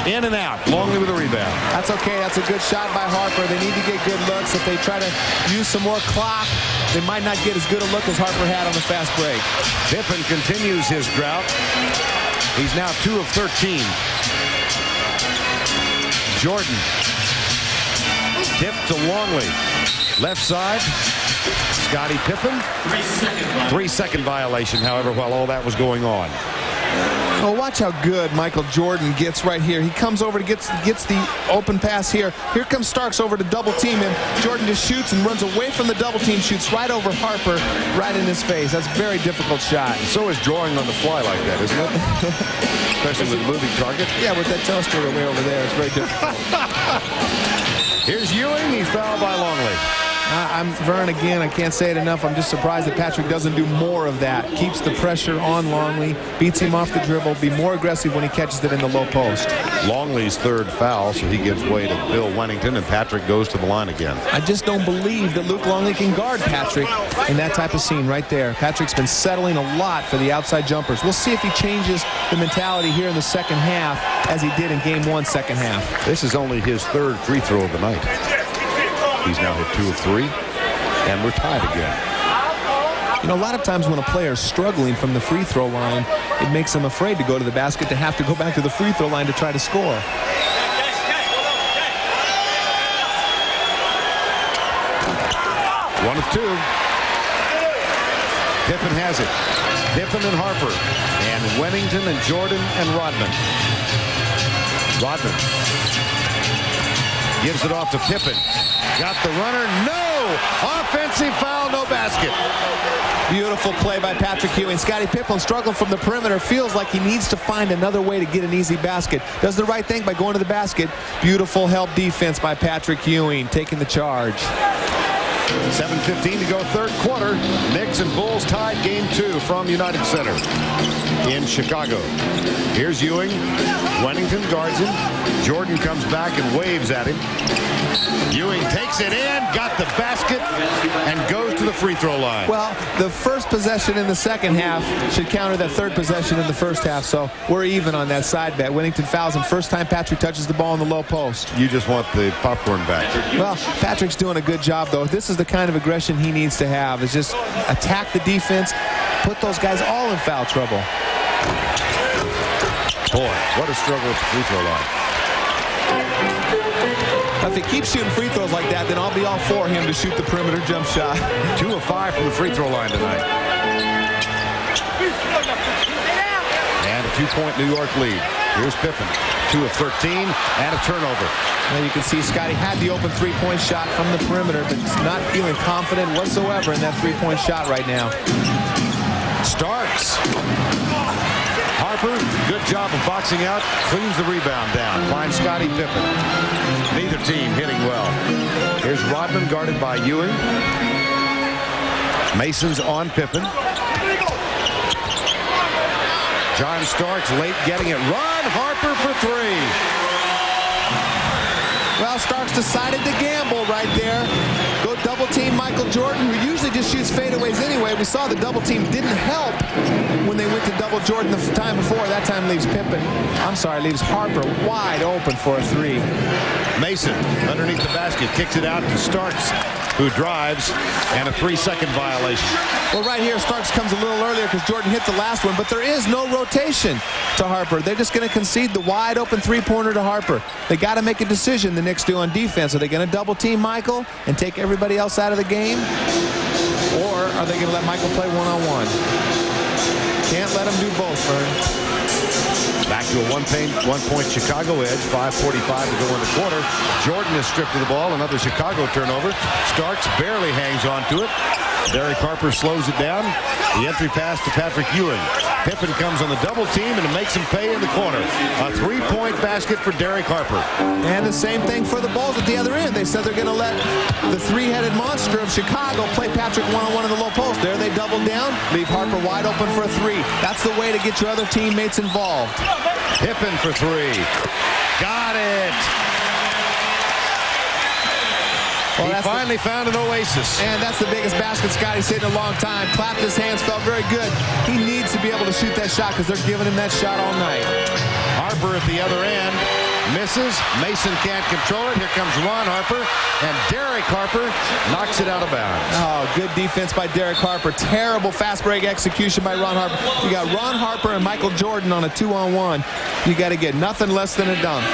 in and out. Longley with a rebound. That's okay. That's a good shot by Harper. They need to get good looks. If they try to use some more clock, they might not get as good a look as Harper had on the fast break. Pippen continues his drought. He's now 2 of 13. Jordan. Tip to Longley. Left side. Scottie Pippen. 3-second violation, however, while all that was going on. Oh, watch how good Michael Jordan gets right here. He comes over to gets the open pass here. Here comes Starks over to double team him. Jordan just shoots and runs away from the double team, shoots right over Harper, right in his face. That's a very difficult shot. So is drawing on the fly like that, isn't it? Especially with a moving target. Yeah, with that telescope way over there, it's very difficult. Here's Ewing. He's fouled by Longley. Vern, again, I can't say it enough. I'm just surprised that Patrick doesn't do more of that. Keeps the pressure on Longley, beats him off the dribble, be more aggressive when he catches it in the low post. Longley's third foul, so he gives way to Bill Wennington, and Patrick goes to the line again. I just don't believe that Luke Longley can guard Patrick in that type of scene right there. Patrick's been settling a lot for the outside jumpers. We'll see if he changes the mentality here in the second half as he did in Game 1 second half. This is only his third free throw of the night. He's now hit 2 of 3, and we're tied again. You know, a lot of times when a player is struggling from the free throw line, it makes them afraid to go to the basket, to have to go back to the free throw line to try to score. One of 2. Pippen has it. Pippen and Harper. And Wennington and Jordan and Rodman. Rodman gives it off to Pippen. Got the runner. No! Offensive foul, no basket. Beautiful play by Patrick Ewing. Scottie Pippen struggling from the perimeter. Feels like he needs to find another way to get an easy basket. Does the right thing by going to the basket. Beautiful help defense by Patrick Ewing, taking the charge. 7:15 to go, third quarter. Knicks and Bulls tied Game 2 from United Center in Chicago. Here's Ewing. Wennington guards him. Jordan comes back and waves at him. Ewing takes it in, got the basket, and goes to the free throw line. Well, the first possession in the second half should counter that third possession in the first half, so we're even on that side bet. Wennington fouls him. First time Patrick touches the ball in the low post. You just want the popcorn back. Well, Patrick's doing a good job, though. This is the kind of aggression he needs to have, is just attack the defense, put those guys all in foul trouble. Boy, what a struggle at the free throw line. If he keeps shooting free throws like that, then I'll be all for him to shoot the perimeter jump shot. 2 of 5 from the free throw line tonight. And a 2-point New York lead. Here's Pippen. 2 of 13 and a turnover. Now you can see Scottie had the open three-point shot from the perimeter, but he's not feeling confident whatsoever in that three-point shot right now. Starks. Harper, good job of boxing out, cleans the rebound down, finds Scottie Pippen. Neither team hitting well. Here's Rodman guarded by Ewing. Mason's on Pippen. John Starks late getting it. Ron Harper for 3. Well, Starks decided to gamble right there. Go double team Michael Jordan, who usually just shoots fadeaways anyway. We saw the double team didn't help when they went to double Jordan the time before. That time leaves leaves Harper wide open for a 3. Mason underneath the basket kicks it out to Starks, who drives, and a 3-second violation. Well, right here, Starks comes a little earlier because Jordan hit the last one, but there is no rotation to Harper. They're just going to concede the wide open three-pointer to Harper. They got to make a decision, the Knicks do, on defense. Are they going to double team Michael and take everybody else out of the game? Or are they going to let Michael play one-on-one? Can't let him do both, Fern. Back to a one-point Chicago edge. 5:45 to go in the quarter. Jordan is stripped of the ball. Another Chicago turnover. Starks barely hangs on to it. Derek Harper slows it down. The entry pass to Patrick Ewing. Pippen comes on the double team and makes him pay in the corner. A 3-point basket for Derek Harper. And the same thing for the Bulls at the other end. They said they're going to let the three-headed monster of Chicago play Patrick one-on-one in the low post. There they double down, leave Harper wide open for a 3. That's the way to get your other teammates involved. Pippen for 3. Got it. Well, he finally found an oasis. And that's the biggest basket Scottie's hit in a long time. Clapped his hands, felt very good. He needs to be able to shoot that shot because they're giving him that shot all night. Harper at the other end. Misses. Mason can't control it. Here comes Ron Harper. And Derek Harper knocks it out of bounds. Oh, good defense by Derek Harper. Terrible fast break execution by Ron Harper. You got Ron Harper and Michael Jordan on a 2-on-1. You got to get nothing less than a dunk.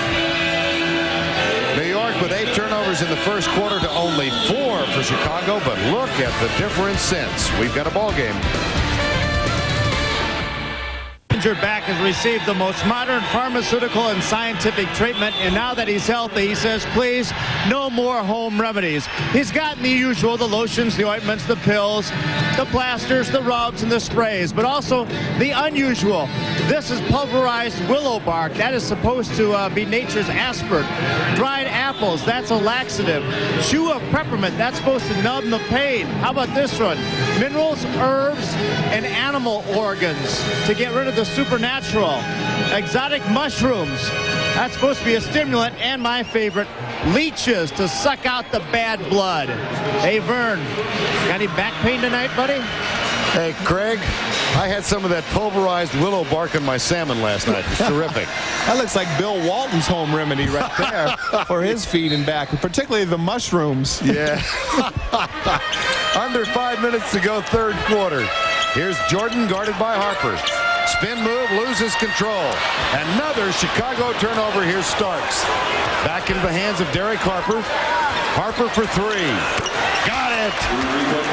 New York with 8 turnovers in the first quarter to only 4 for Chicago, but look at the difference since. We've got a ball game. injured back has received the most modern pharmaceutical and scientific treatment, and now that he's healthy, he says, please, no more home remedies. He's gotten the usual, the lotions, the ointments, the pills, the plasters, the rubs, and the sprays, but also the unusual. This is pulverized willow bark. That is supposed to be nature's aspirin. Dried apples, that's a laxative. Chew of peppermint, that's supposed to numb the pain. How about this one? Minerals, herbs, and animal organs to get rid of the supernatural. Exotic mushrooms, that's supposed to be a stimulant. And my favorite, leeches to suck out the bad blood. Hey, Vern, got any back pain tonight, buddy? Hey, Craig, I had some of that pulverized willow bark in my salmon last night. It's terrific. That looks like Bill Walton's home remedy right there for his feet and back, particularly the mushrooms. Yeah. Under 5 minutes to go, third quarter. Here's Jordan guarded by Harper. Spin move, loses control. Another Chicago turnover. Here's Starks. Back into the hands of Derek Harper. Harper for three. Got it.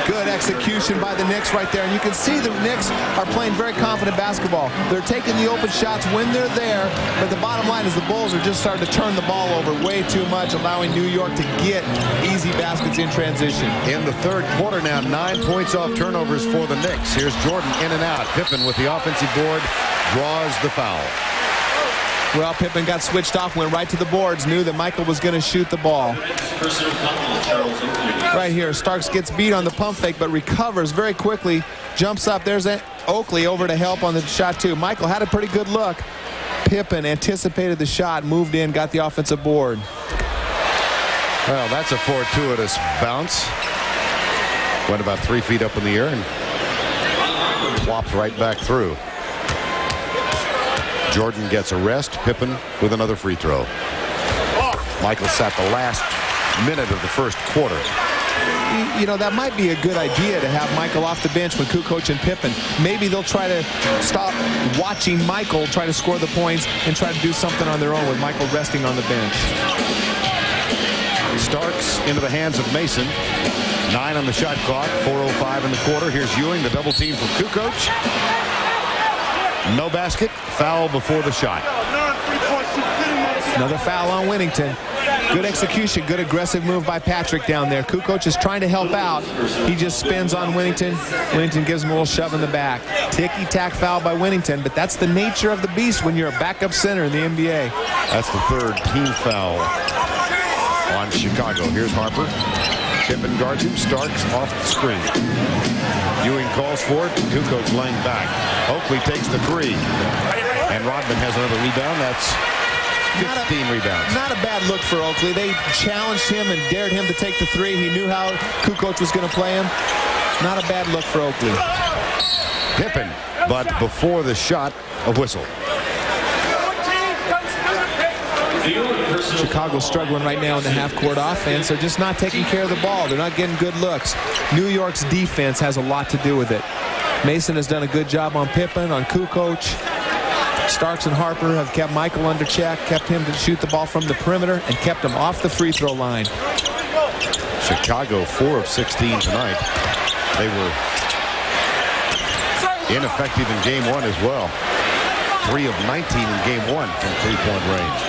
Good execution by the Knicks right there. And you can see the Knicks are playing very confident basketball. They're taking the open shots when they're there. But the bottom line is the Bulls are just starting to turn the ball over way too much, allowing New York to get easy baskets in transition. In the third quarter now, 9 points off turnovers for the Knicks. Here's Jordan in and out. Pippen with the offensive board draws the foul. Well, Pippen got switched off, went right to the boards, knew that Michael was going to shoot the ball. Right here, Starks gets beat on the pump fake, but recovers very quickly, jumps up. There's Oakley over to help on the shot, too. Michael had a pretty good look. Pippen anticipated the shot, moved in, got the offensive board. Well, that's a fortuitous bounce. Went about 3 feet up in the air and plopped right back through. Jordan gets a rest. Pippen with another free throw. Michael sat the last minute of the first quarter. You know, that might be a good idea to have Michael off the bench with Kukoc and Pippen. Maybe they'll try to stop watching Michael try to score the points and try to do something on their own with Michael resting on the bench. Starks into the hands of Mason. 9 on the shot clock. 4:05 in the quarter. Here's Ewing, the double team from Kukoc. No basket. Foul before the shot. Another foul on Winnington. Good execution, good aggressive move by Patrick down there. Kukoc is trying to help out. He just spins on Winnington. Winnington gives him a little shove in the back. Ticky-tack foul by Winnington, but that's the nature of the beast when you're a backup center in the NBA. That's the third team foul on Chicago. Here's Harper. Pippen guards him. Starks off the screen. Ewing calls for it. Kukoc laying back. Oakley takes the three. And Rodman has another rebound. That's 15 rebounds. Not a bad look for Oakley. They challenged him and dared him to take the three. He knew how Kukoc was going to play him. Not a bad look for Oakley. Pippen, but before the shot, a whistle. Chicago's struggling right now in the half-court offense. They're just not taking care of the ball. They're not getting good looks. New York's defense has a lot to do with it. Mason has done a good job on Pippen, on Kukoc. Starks and Harper have kept Michael under check, kept him to shoot the ball from the perimeter, and kept him off the free throw line. Chicago 4 of 16 tonight. They were ineffective in game one as well. 3 of 19 in game one from three-point range.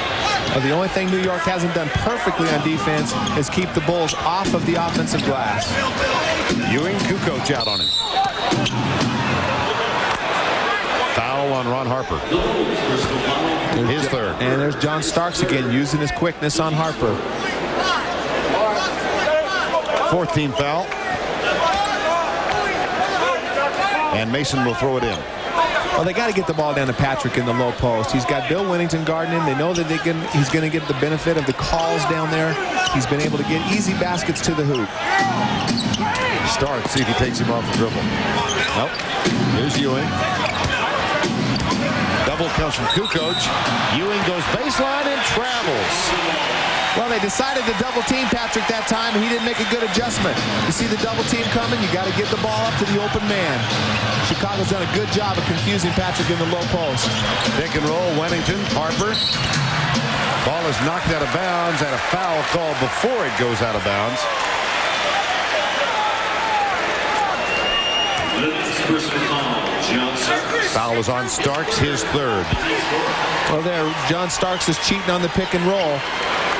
Well, the only thing New York hasn't done perfectly on defense is keep the Bulls off of the offensive glass. Ewing, Kukoc out on him. Foul on Ron Harper. His third. And there's John Starks again using his quickness on Harper. Fourth team foul. And Mason will throw it in. Well, they got to get the ball down to Patrick in the low post. He's got Bill Winnington guarding him. They know that he's going to get the benefit of the calls down there. He's been able to get easy baskets to the hoop. Starks, see if he takes him off the dribble. Nope. Here's Ewing. Double comes from Kukoc. Ewing goes baseline and travels. Well, they decided to double team Patrick that time, and he didn't make a good adjustment. You see the double team coming, you got to get the ball up to the open man. Chicago's done a good job of confusing Patrick in the low post. Pick and roll, Winnington, Harper. Ball is knocked out of bounds, and a foul called before it goes out of bounds. Personal foul, John Foul is on Starks, his third. Well, there, John Starks is cheating on the pick and roll.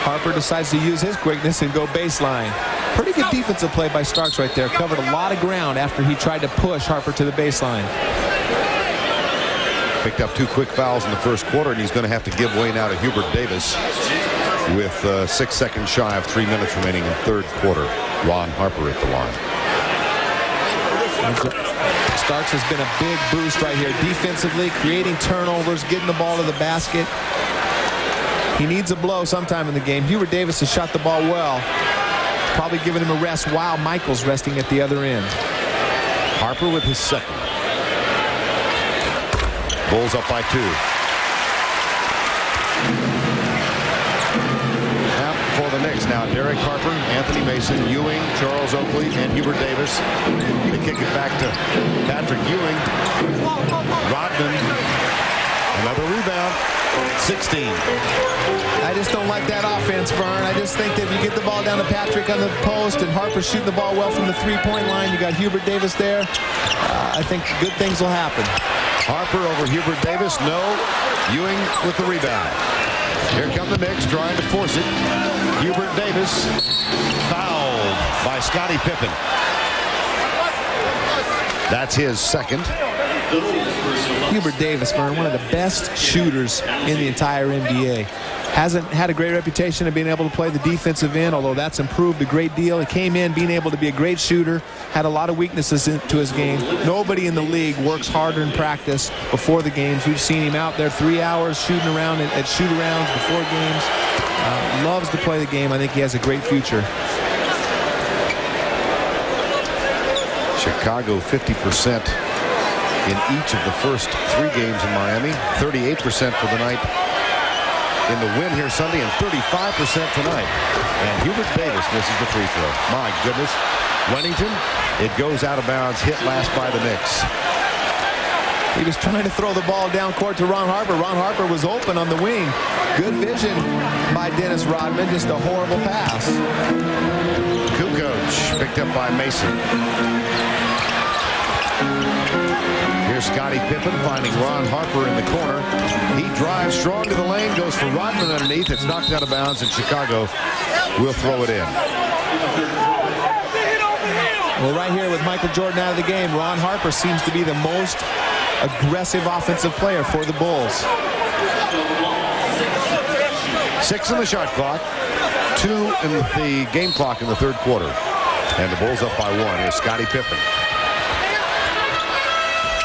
Harper decides to use his quickness and go baseline. Pretty good defensive play by Starks right there. Covered a lot of ground after he tried to push Harper to the baseline. Picked up 2 quick fouls in the first quarter, and he's going to have to give way now to Hubert Davis with 6 seconds shy of 3 minutes remaining in third quarter. Ron Harper at the line. Starks has been a big boost right here defensively, creating turnovers, getting the ball to the basket. He needs a blow sometime in the game. Hubert Davis has shot the ball well. Probably giving him a rest while Michael's resting at the other end. Harper with his second. Bulls up by 2. Now for the Knicks. Now Derek Harper, Anthony Mason, Ewing, Charles Oakley, and Hubert Davis. They kick it back to Patrick Ewing. Rodman. Another rebound. 16. I just don't like that offense, Vern. I just think that if you get the ball down to Patrick on the post and Harper shooting the ball well from the three-point line, you got Hubert Davis there. I think good things will happen. Harper over Hubert Davis. No. Ewing with the rebound. Here come the Knicks trying to force it. Hubert Davis fouled by Scottie Pippen. That's his second. Hubert Davis, Vern, one of the best shooters in the entire NBA. Hasn't had a great reputation of being able to play the defensive end, although that's improved a great deal. He came in being able to be a great shooter, had a lot of weaknesses to his game. Nobody in the league works harder in practice before the games. We've seen him out there 3 hours shooting around at shoot-arounds before games. Loves to play the game. I think he has a great future. Chicago 50% in each of the first 3 games in Miami. 38% for the night in the win here Sunday, and 35% tonight. And Hubert Davis misses the free throw. My goodness. Wennington, it goes out of bounds, hit last by the Knicks. He was trying to throw the ball down court to Ron Harper. Ron Harper was open on the wing. Good vision by Dennis Rodman. Just a horrible pass. Kukoc picked up by Mason. Here's Scottie Pippen finding Ron Harper in the corner. He drives strong to the lane, goes for Rodman underneath. It's knocked out of bounds, and Chicago will throw it in. Well, right here with Michael Jordan out of the game, Ron Harper seems to be the most aggressive offensive player for the Bulls. 6 in the shot clock, 2 in the game clock in the third quarter. And the Bulls up by 1. Here's Scottie Pippen.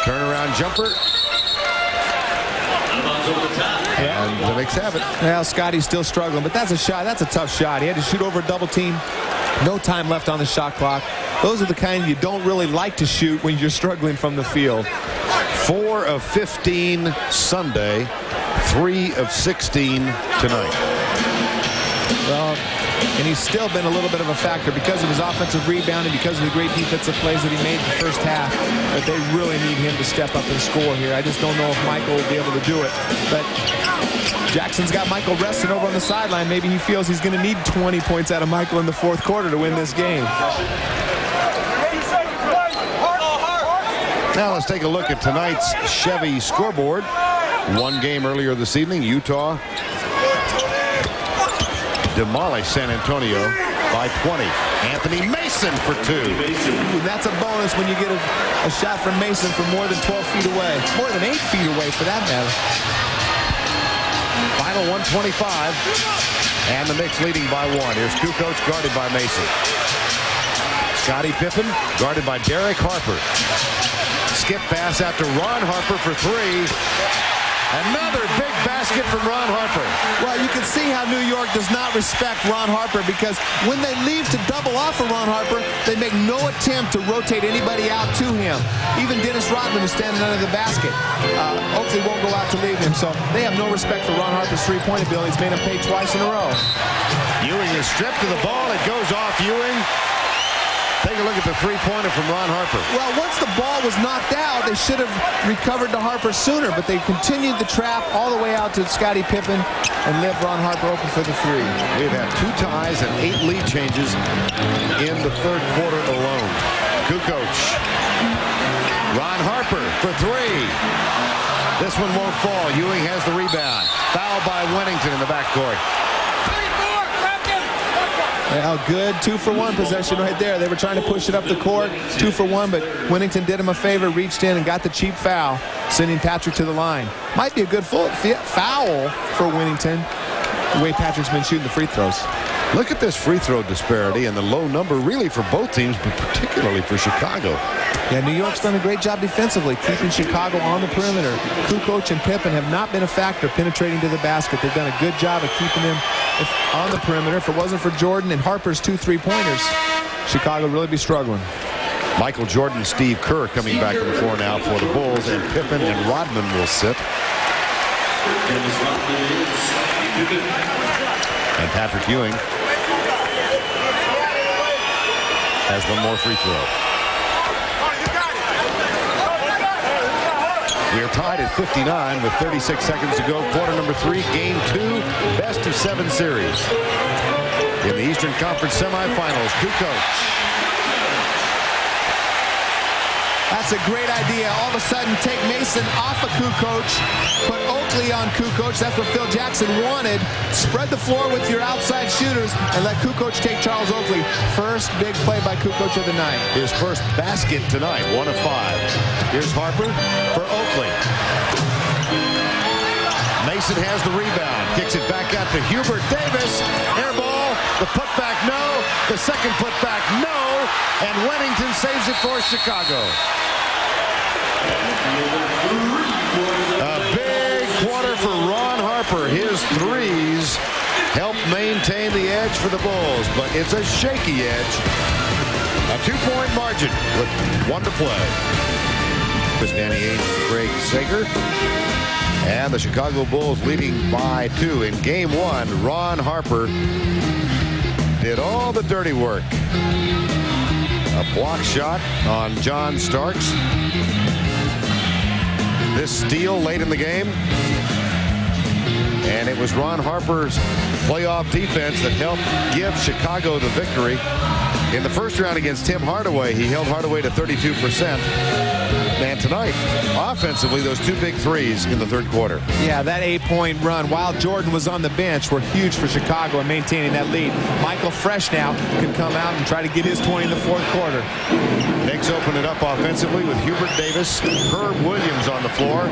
Turnaround jumper. And the Knicks have it. Well, Scottie's still struggling, but that's a shot. That's a tough shot. He had to shoot over a double team. No time left on the shot clock. Those are the kind you don't really like to shoot when you're struggling from the field. 4 of 15 Sunday, 3 of 16 tonight. Well, and he's still been a little bit of a factor because of his offensive rebounding, because of the great defensive plays that he made in the first half. But they really need him to step up and score here. I just don't know if Michael will be able to do it. But Jackson's got Michael resting over on the sideline. Maybe he feels he's going to need 20 points out of Michael in the fourth quarter to win this game. Now let's take a look at tonight's Chevy scoreboard. One game earlier this evening, Utah demolished San Antonio by 20. Anthony Mason for 2. Ooh, that's a bonus when you get a shot from Mason from more than 12 feet away. More than 8 feet away for that matter. Final 125. And the Knicks leading by 1. Here's Kukoc guarded by Mason. Scottie Pippen guarded by Derek Harper. Skip pass after Ron Harper for 3. Another big basket from Ron Harper. Well, you can see how New York does not respect Ron Harper, because when they leave to double off of Ron Harper, they make no attempt to rotate anybody out to him. Even Dennis Rodman is standing under the basket. Oakley won't go out to leave him, so they have no respect for Ron Harper's three-point ability. He's made him pay twice in a row. Ewing is stripped to the ball. It goes off Ewing. Take a look at the three-pointer from Ron Harper. Well, once the ball was knocked out, they should have recovered to Harper sooner, but they continued the trap all the way out to Scottie Pippen and left Ron Harper open for the 3. We've had 2 ties and 8 lead changes in the third quarter alone. Kukoc Ron Harper for three. This one won't fall. Ewing has the rebound. Foul by Wennington in the backcourt. Well, good 2-for-1 possession right there. They were trying to push it up the court, 2-for-1, but Wennington did him a favor, reached in and got the cheap foul, sending Patrick to the line. Might be a good foul for Wennington, the way Patrick's been shooting the free throws. Look at this free throw disparity and the low number really for both teams, but particularly for Chicago. Yeah, New York's done a great job defensively, keeping Chicago on the perimeter. Kukoc and Pippen have not been a factor penetrating to the basket. They've done a good job of keeping them on the perimeter. If it wasn't for Jordan and Harper's 2 3-pointers, Chicago would really be struggling. Michael Jordan, Steve Kerr coming back to the floor now for the Bulls, and Pippen and Rodman will sit. And Patrick Ewing has one more free throw. We are tied at 59 with 36 seconds to go. Quarter number 3, game 2, best of 7 series. In the Eastern Conference semifinals, Kukoc. That's a great idea. All of a sudden, take Mason off of Kukoc, put Oakley on Kukoc. That's what Phil Jackson wanted. Spread the floor with your outside shooters and let Kukoc take Charles Oakley. First big play by Kukoc of the night. His first basket tonight, 1 of 5. Here's Harper for Oakley. Mason has the rebound, kicks it back out to Hubert Davis. Air ball, the putback, no. The second putback, no. And Wennington saves it for Chicago. A big quarter for Ron Harper. His threes help maintain the edge for the Bulls, but it's a shaky edge. A 2-point margin with 1 to play. There's Danny Ainge and Craig Sager. And the Chicago Bulls leading by 2 in game 1. Ron Harper did all the dirty work. A block shot on John Starks. This steal late in the game. And it was Ron Harper's playoff defense that helped give Chicago the victory. In the first round against Tim Hardaway, he held Hardaway to 32%. And tonight, offensively, those 2 big threes in the third quarter. Yeah, that 8-point run while Jordan was on the bench were huge for Chicago in maintaining that lead. Michael Fresh now can come out and try to get his 20 in the fourth quarter. Knicks open it up offensively with Hubert Davis, Herb Williams on the floor.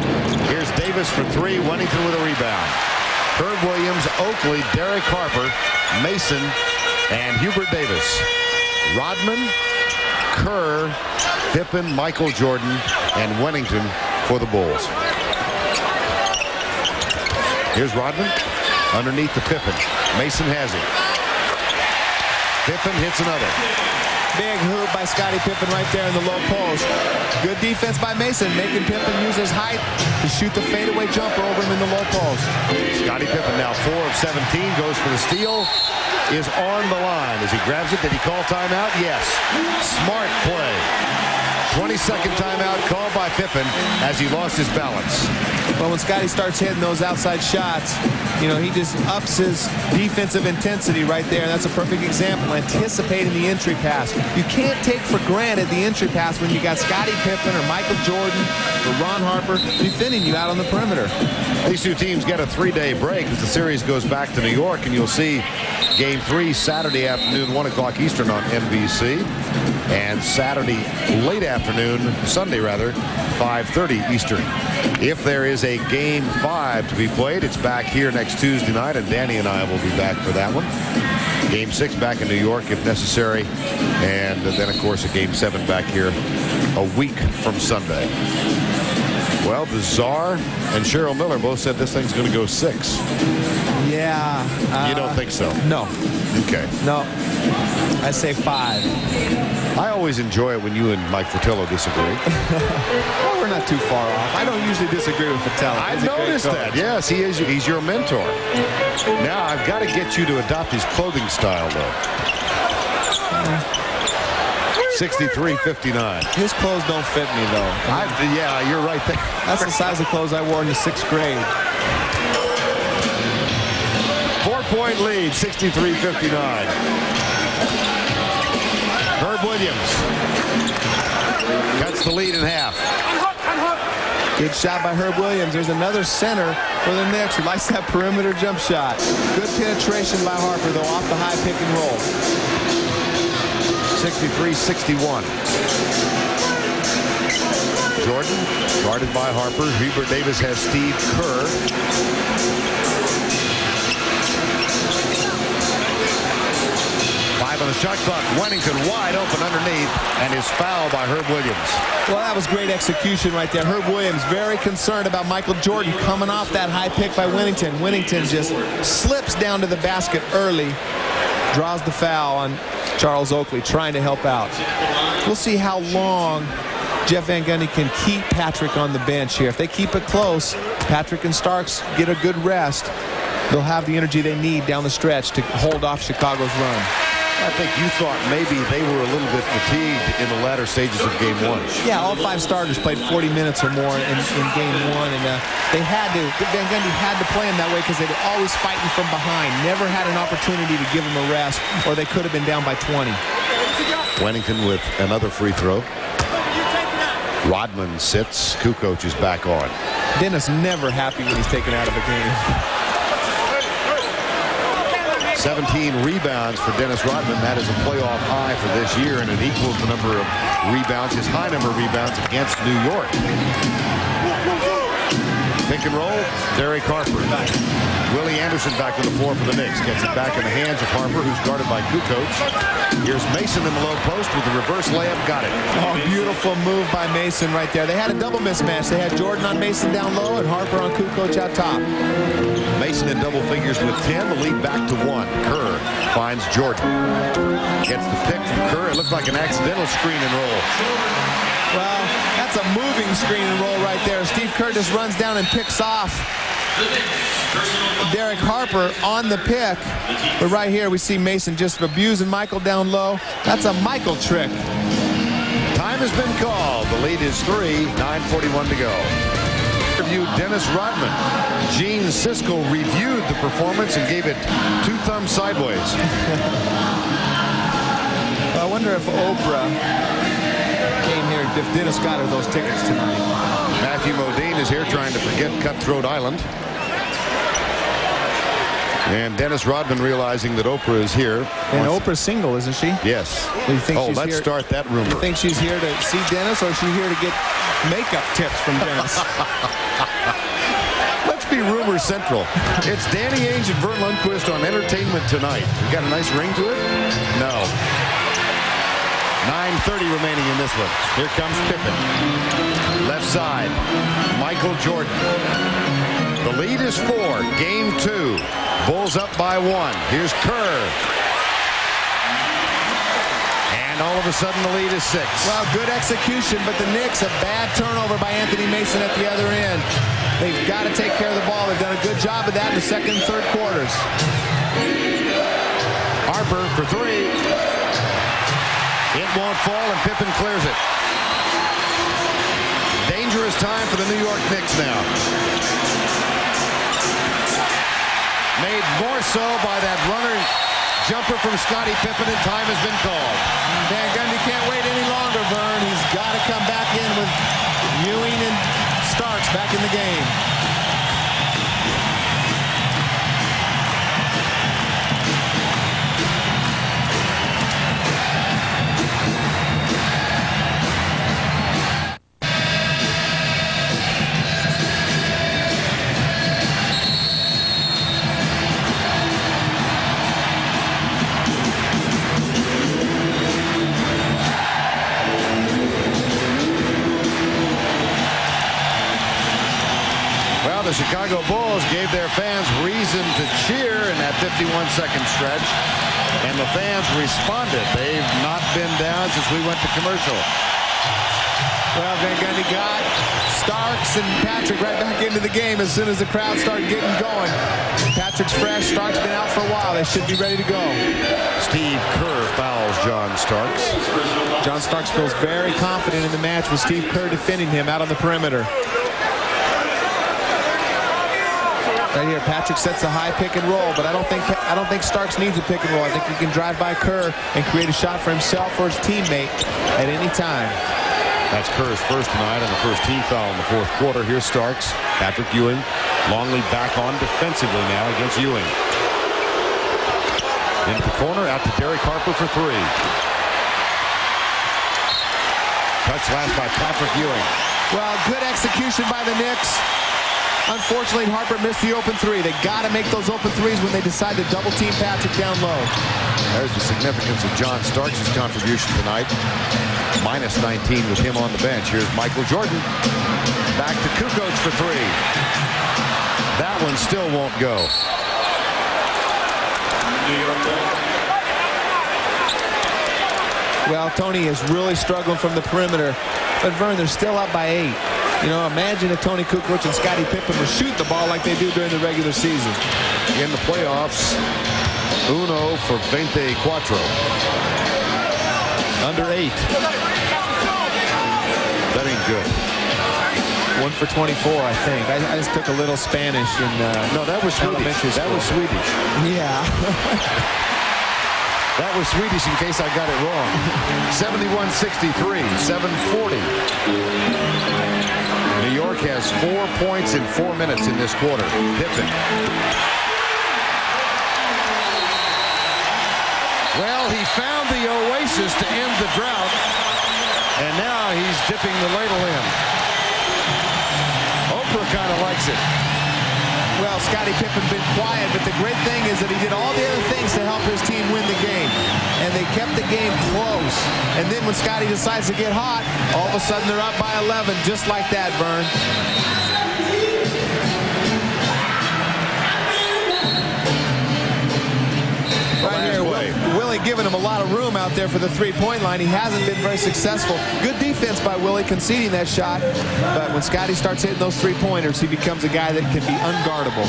Here's Davis for 3, Wennington with a rebound. Herb Williams, Oakley, Derek Harper, Mason, and Hubert Davis. Rodman, Kerr, Pippen, Michael Jordan, and Wennington for the Bulls. Here's Rodman underneath the Pippen. Mason has it. Pippen hits another. Big hoop by Scottie Pippen right there in the low post. Good defense by Mason, making Pippen use his height to shoot the fadeaway jumper over him in the low post. Scottie Pippen now 4 of 17, goes for the steal, is on the line. As he grabs it, did he call timeout? Yes. Smart play. 22nd timeout called by Pippen as he lost his balance. Well, when Scottie starts hitting those outside shots, you know, he just ups his defensive intensity right there. And that's a perfect example, anticipating the entry pass. You can't take for granted the entry pass when you got Scottie Pippen or Michael Jordan or Ron Harper defending you out on the perimeter. These 2 teams get a 3-day break as the series goes back to New York, and you'll see Game 3 Saturday afternoon, 1 o'clock Eastern on NBC, and Saturday late afternoon, Sunday rather, 5:30 Eastern. If there is a Game 5 to be played, it's back here next Tuesday night, and Danny and I will be back for that one. Game 6 back in New York if necessary, and then of course a Game 7 back here a week from Sunday. Well, the Czar and Cheryl Miller both said this thing's going to go 6. Yeah. You don't think so? No. Okay. No. I say 5. I always enjoy it when you and Mike Fratello disagree. Well, we're not too far off. I don't usually disagree with Fratello. I noticed that. Yes, he is. He's your mentor. Now I've got to get you to adopt his clothing style, though. 63-59. His clothes don't fit me, though. Yeah, you're right there. That's the size of clothes I wore in the 6th grade. 4-point lead, 63-59. Herb Williams. Cuts the lead in half. Good shot by Herb Williams. There's another center for the Knicks who likes that perimeter jump shot. Good penetration by Harper, though, off the high pick and roll. 63-61. Jordan guarded by Harper. Hubert Davis has Steve Kerr. On the shot clock, Wennington wide open underneath, and is fouled by Herb Williams. Well, that was great execution right there. Herb Williams very concerned about Michael Jordan coming off that high pick by Wennington. Wennington just slips down to the basket early, draws the foul on Charles Oakley, trying to help out. We'll see how long Jeff Van Gundy can keep Patrick on the bench here. If they keep it close, Patrick and Starks get a good rest. They'll have the energy they need down the stretch to hold off Chicago's run. I think you thought maybe they were a little bit fatigued in the latter stages of game one. Yeah, all 5 starters played 40 minutes or more in game one, and they had to. Van Gundy had to play them that way because they were always fighting from behind. Never had an opportunity to give them a rest, or they could have been down by 20. Wennington with another free throw. Rodman sits. Kukoc is back on. Dennis never happy when he's taken out of the game. 17 rebounds for Dennis Rodman. That is a playoff high for this year, and it equals the number of rebounds, his high number of rebounds against New York. Pick and roll, Derek Harper. Willie Anderson back on the floor for the Knicks. Gets it back in the hands of Harper, who's guarded by Kukoc. Here's Mason in the low post with the reverse layup. Got it. Oh, beautiful move by Mason right there. They had a double mismatch. They had Jordan on Mason down low and Harper on Kukoc out top. Mason in double figures with 10. The lead back to 1. Kerr finds Jordan. Gets the pick from Kerr. It looked like an accidental screen and roll. Well, that's a moving screen and roll right there. Steve Kerr just runs down and picks off Derek Harper on the pick. But right here we see Mason just abusing Michael down low. That's a Michael trick. Time has been called. The lead is 3. 9:41 to go. Interviewed Dennis Rodman. Gene Siskel reviewed the performance and gave it 2 thumbs sideways. I wonder if Oprah came here, if Dennis got her those tickets tonight. Matthew Modine is here trying to forget Cutthroat Island. And Dennis Rodman realizing that Oprah is here. And Oprah's single, isn't she? Yes. Do you think she's let's here? start that rumor. You think she's here to see Dennis, or is she here to get makeup tips from Dennis? Let's be rumor central. It's Danny Ainge and Vern Lundquist on Entertainment Tonight. You got a nice ring to it? No. 9:30 remaining in this one. Here comes Pippen. Left side. Michael Jordan. The lead is 4. Game 2. Bulls up by 1. Here's Kerr. And all of a sudden the lead is 6. Well, good execution, but the Knicks, a bad turnover by Anthony Mason at the other end. They've got to take care of the ball. They've done a good job of that in the second and third quarters. Harper for 3. It won't fall, and Pippen clears it. Dangerous time for the New York Knicks now. Made more so by that runner jumper from Scottie Pippen, and time has been called. Van Gundy can't wait any longer, Vern. He's got to come back in with Ewing and Starks back in the game. The Chicago Bulls gave their fans reason to cheer in that 51-second stretch, and the fans responded. They've not been down since we went to commercial. Well, Van Gundy got Starks and Patrick right back into the game as soon as the crowd started getting going. Patrick's fresh. Starks been out for a while. They should be ready to go. Steve Kerr fouls John Starks. John Starks feels very confident in the match with Steve Kerr defending him out on the perimeter. Right here, Patrick sets a high pick and roll, but I don't think Starks needs a pick and roll. I think he can drive by Kerr and create a shot for himself or his teammate at any time. That's Kerr's first tonight and the first team foul in the fourth quarter. Here's Starks, Patrick Ewing. Longley back on defensively now against Ewing. Into the corner, out to Derek Harper for three. Touch last by Patrick Ewing. Well, good execution by the Knicks. Unfortunately, Harper missed the open three. They got to make those open threes when they decide to double team Patrick down low. There's the significance of John Starks' contribution tonight. Minus 19 with him on the bench. Here's Michael Jordan. Back to Kukoc for three. That one still won't go. Well, Tony is really struggling from the perimeter. But, Vern, they're still up by 8. You know, imagine if Tony Kukoc and Scottie Pippen were shooting the ball like they do during the regular season. In the playoffs, uno for 24. Under 8. That ain't good. 1 for 24, I think. I just took a little Spanish in No, that was Swedish. That was Swedish. Yeah. That was Swedish in case I got it wrong. 71-63, 7:40. New York has 4 points in 4 minutes in this quarter. Pippen. Well, he found the oasis to end the drought, and now he's dipping the ladle in. Oprah kind of likes it. Well, Scottie Pippen been quiet, but the great thing is that he did all the other things to help his team win the game. And they kept the game close. And then when Scottie decides to get hot, all of a sudden they're up by 11, just like that, Vern. Right here, Willie giving him a lot of room out there for the three-point line. He hasn't been very successful. Good defense by Willie conceding that shot. But when Scottie starts hitting those three-pointers, he becomes a guy that can be unguardable.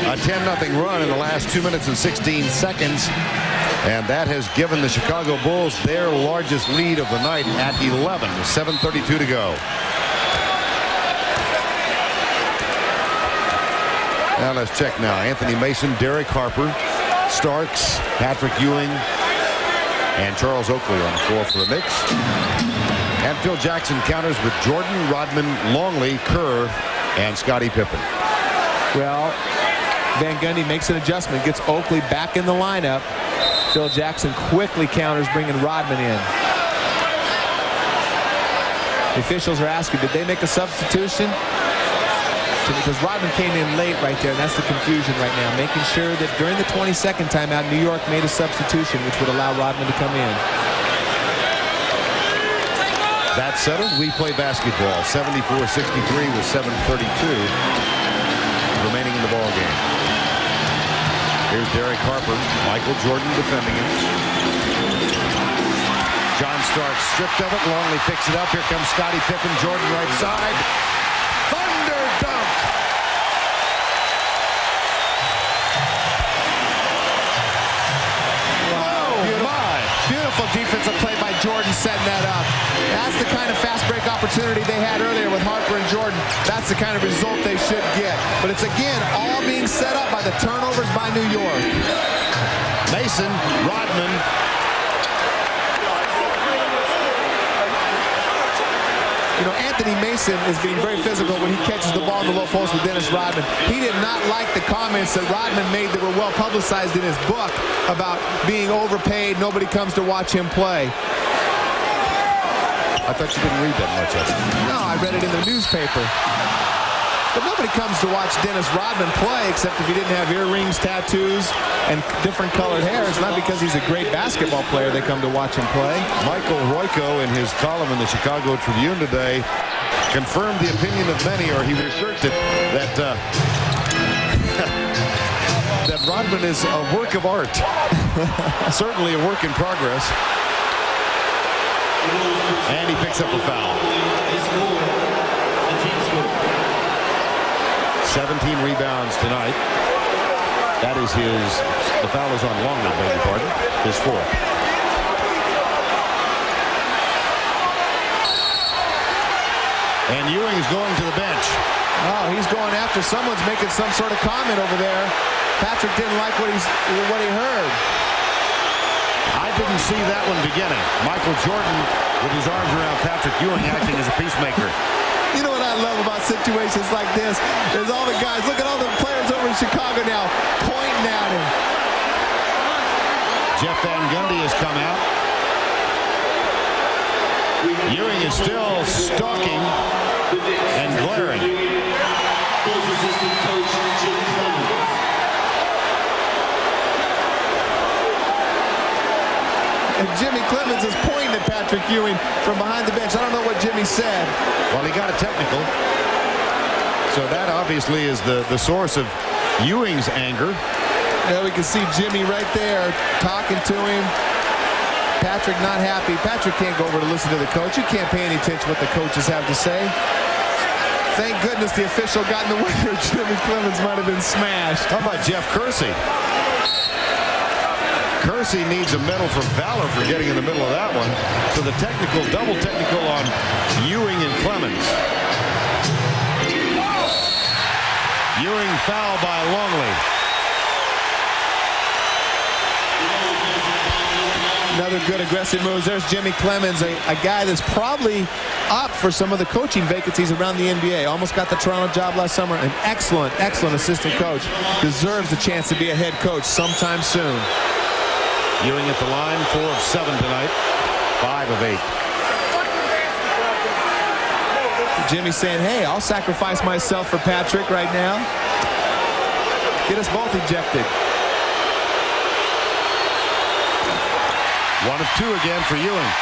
A 10-0 run in the last 2 minutes and 16 seconds. And that has given the Chicago Bulls their largest lead of the night at 11. 7:32 to go. Now let's check now. Anthony Mason, Derek Harper, Starks, Patrick Ewing, and Charles Oakley on the floor for the Knicks. And Phil Jackson counters with Jordan, Rodman, Longley, Kerr, and Scottie Pippen. Well, Van Gundy makes an adjustment, gets Oakley back in the lineup. Phil Jackson quickly counters, bringing Rodman in. The officials are asking, did they make a substitution? Because Rodman came in late right there, and that's the confusion right now. Making sure that during the 22nd timeout, New York made a substitution, which would allow Rodman to come in. That settled. We play basketball. 74-63 with 7:32 remaining in the ball game. Here's Derek Harper. Michael Jordan defending him. John Starks stripped of it. Longley picks it up. Here comes Scottie Pippen. Jordan right side. Thunder dunk. Beautiful defensive play by Jordan setting that up. That's the kind of fast break opportunity they had earlier with Harper and Jordan. That's the kind of result they should get. But it's, again, all being set up by the turnovers by New York. Mason, Rodman. You know, Anthony Mason is being very physical when he catches the ball in the low post with Dennis Rodman. He did not like the comments that Rodman made that were well publicized in his book about being overpaid. Nobody comes to watch him play. I thought you didn't read that much of it. No, I read it in the newspaper. But nobody comes to watch Dennis Rodman play except if he didn't have earrings, tattoos, and different colored hair. It's not because he's a great basketball player they come to watch him play. Michael Royko, in his column in the Chicago Tribune today, confirmed the opinion of many, or he researched it, that that Rodman is a work of art. Certainly a work in progress. And he picks up a foul. 17 rebounds tonight. That is the foul is on Longley, beg your pardon, his fourth. And Ewing's going to the bench. Oh, he's going after someone's making some sort of comment over there. Patrick didn't like what he heard. I didn't see that one beginning. Michael Jordan with his arms around Patrick Ewing acting as a peacemaker. You know what I love about situations like this is all the guys, look at all the players over in Chicago now pointing at him. Jeff Van Gundy has come out. Ewing is still stalking and glaring. And Jimmy Clemens is pointing at Patrick Ewing from behind the bench. I don't know what Jimmy said. Well, he got a technical. So that obviously is the source of Ewing's anger. Now we can see Jimmy right there talking to him. Patrick not happy. Patrick can't go over to listen to the coach. You can't pay any attention to what the coaches have to say. Thank goodness the official got in the way or Jimmy Clemens might have been smashed. How about Jeff Kersey? Kersey needs a medal for valor for getting in the middle of that one. So the technical, double technical on Ewing and Clemens. Ewing foul by Longley. Another good aggressive moves. There's Jimmy Clemens, a guy that's probably up for some of the coaching vacancies around the NBA. Almost got the Toronto job last summer. An excellent, excellent assistant coach. Deserves a chance to be a head coach sometime soon. Ewing at the line, 4 of 7 tonight, 5 of 8. Jimmy saying, hey, I'll sacrifice myself for Patrick right now. Get us both ejected. 1 of 2 again for Ewing.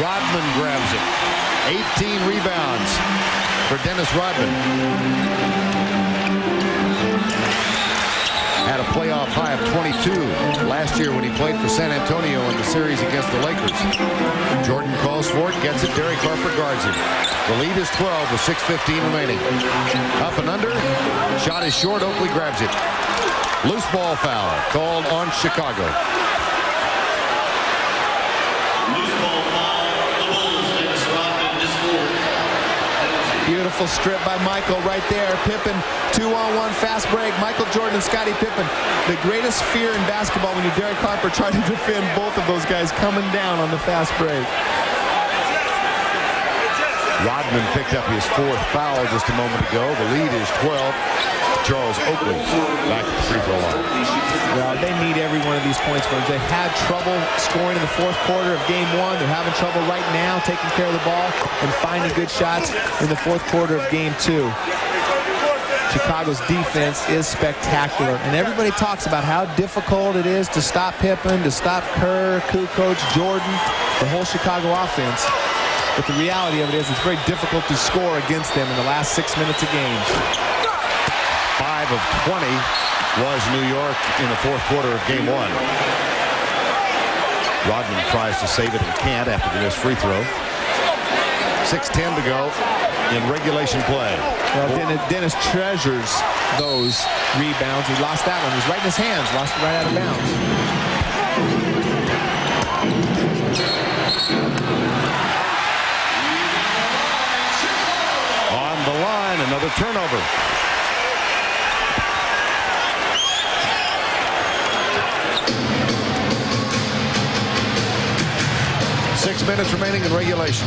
Rodman grabs it. 18 rebounds for Dennis Rodman. Had a playoff high of 22 last year when he played for San Antonio in the series against the Lakers. Jordan calls for it, gets it. Derek Harper guards him. The lead is 12 with 6:15 remaining. Up and under. Shot is short. Oakley grabs it. Loose ball foul called on Chicago. Beautiful strip by Michael right there. Pippen, 2-on-1 fast break. Michael Jordan and Scottie Pippen. The greatest fear in basketball when you're Derek Harper trying to defend both of those guys coming down on the fast break. Rodman picked up his 4th foul just a moment ago. The lead is 12. Charles Oakley back at the free throw line. Well, they need every one of these points for them. They had trouble scoring in the 4th quarter of game 1. They're having trouble right now taking care of the ball and finding good shots in the 4th quarter of game 2. Chicago's defense is spectacular, and everybody talks about how difficult it is to stop Pippen, to stop Kerr, Kukoc, Jordan, the whole Chicago offense. But the reality of it is it's very difficult to score against them in the last 6 minutes of game. 5 of 20 was New York in the 4th quarter of game 1. Rodman tries to save it and can't after the missed free throw. 6:10 to go in regulation play. Well, Dennis treasures those rebounds. He lost that one. He was right in his hands. Lost it right out of bounds. On the line, another turnover. Six minutes remaining in regulation.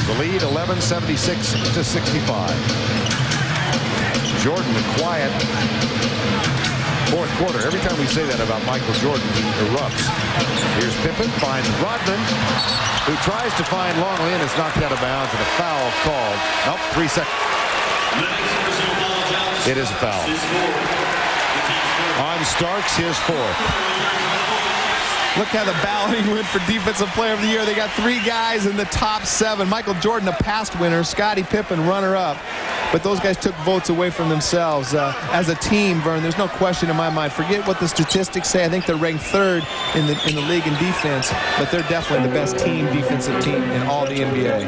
The lead 11-76 to 65. Jordan, the quiet 4th quarter. Every time we say that about Michael Jordan, he erupts. Here's Pippen, finds Rodman, who tries to find Longley, and it's knocked out of bounds, and a foul called. Nope, 3 seconds. It is a foul. On Starks, his 4th. Look how the balloting went for Defensive Player of the Year. They got 3 guys in the top 7. Michael Jordan, a past winner. Scottie Pippen, runner-up. But those guys took votes away from themselves. As a team, Vern, there's no question in my mind. Forget what the statistics say. I think they're ranked 3rd in the league in defense. But they're definitely the best defensive team in all the NBA.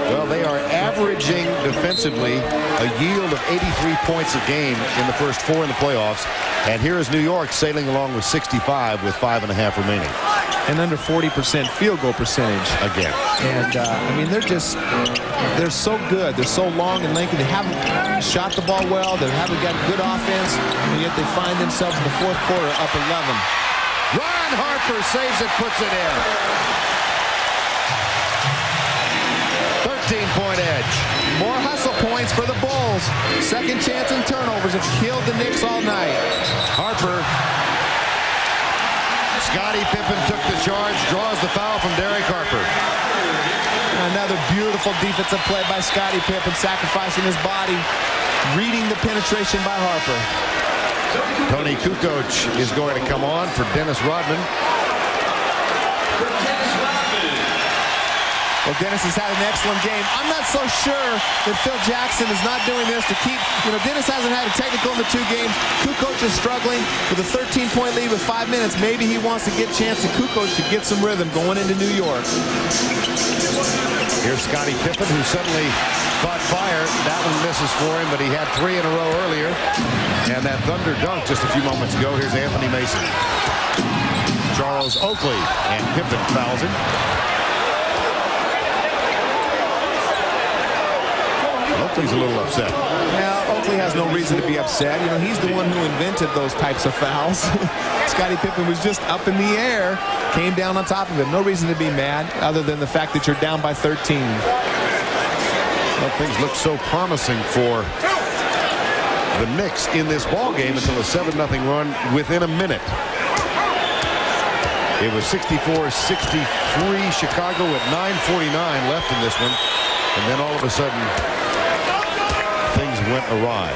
Well, they are averaging defensively a yield of 83 points a game in the first 4 in the playoffs. And here is New York sailing along with 65 with 5.5 remaining. and under 40% field goal percentage. Again. And, I mean, they're so good. They're so long and lengthy. They haven't shot the ball well. They haven't got good offense, and yet they find themselves in the fourth quarter up 11. Ron Harper saves it, puts it in. 13-point edge. More hustle points for the Bulls. Second chance and turnovers have killed the Knicks all night. Harper. Scottie Pippen took the charge, draws the foul from Derek Harper. Another beautiful defensive play by Scottie Pippen, sacrificing his body, reading the penetration by Harper. Tony Kukoc is going to come on for Dennis Rodman. Well, Dennis has had an excellent game. I'm not so sure that Phil Jackson is not doing this to keep, Dennis hasn't had a technical in the 2 games. Kukoc is struggling with a 13-point lead with 5 minutes. Maybe he wants to get a chance to Kukoc to get some rhythm going into New York. Here's Scottie Pippen, who suddenly caught fire. That one misses for him, but he had 3 in a row earlier. And that thunder dunk just a few moments ago. Here's Anthony Mason. Charles Oakley, and Pippen fouls him. Oakley's a little upset. Now, Oakley has no reason to be upset. He's the one who invented those types of fouls. Scottie Pippen was just up in the air, came down on top of him. No reason to be mad other than the fact that you're down by 13. Well, things look so promising for the Knicks in this ball game until a 7-0 run within a minute. It was 64-63 Chicago with 9:49 left in this one. And then all of a sudden, things went awry.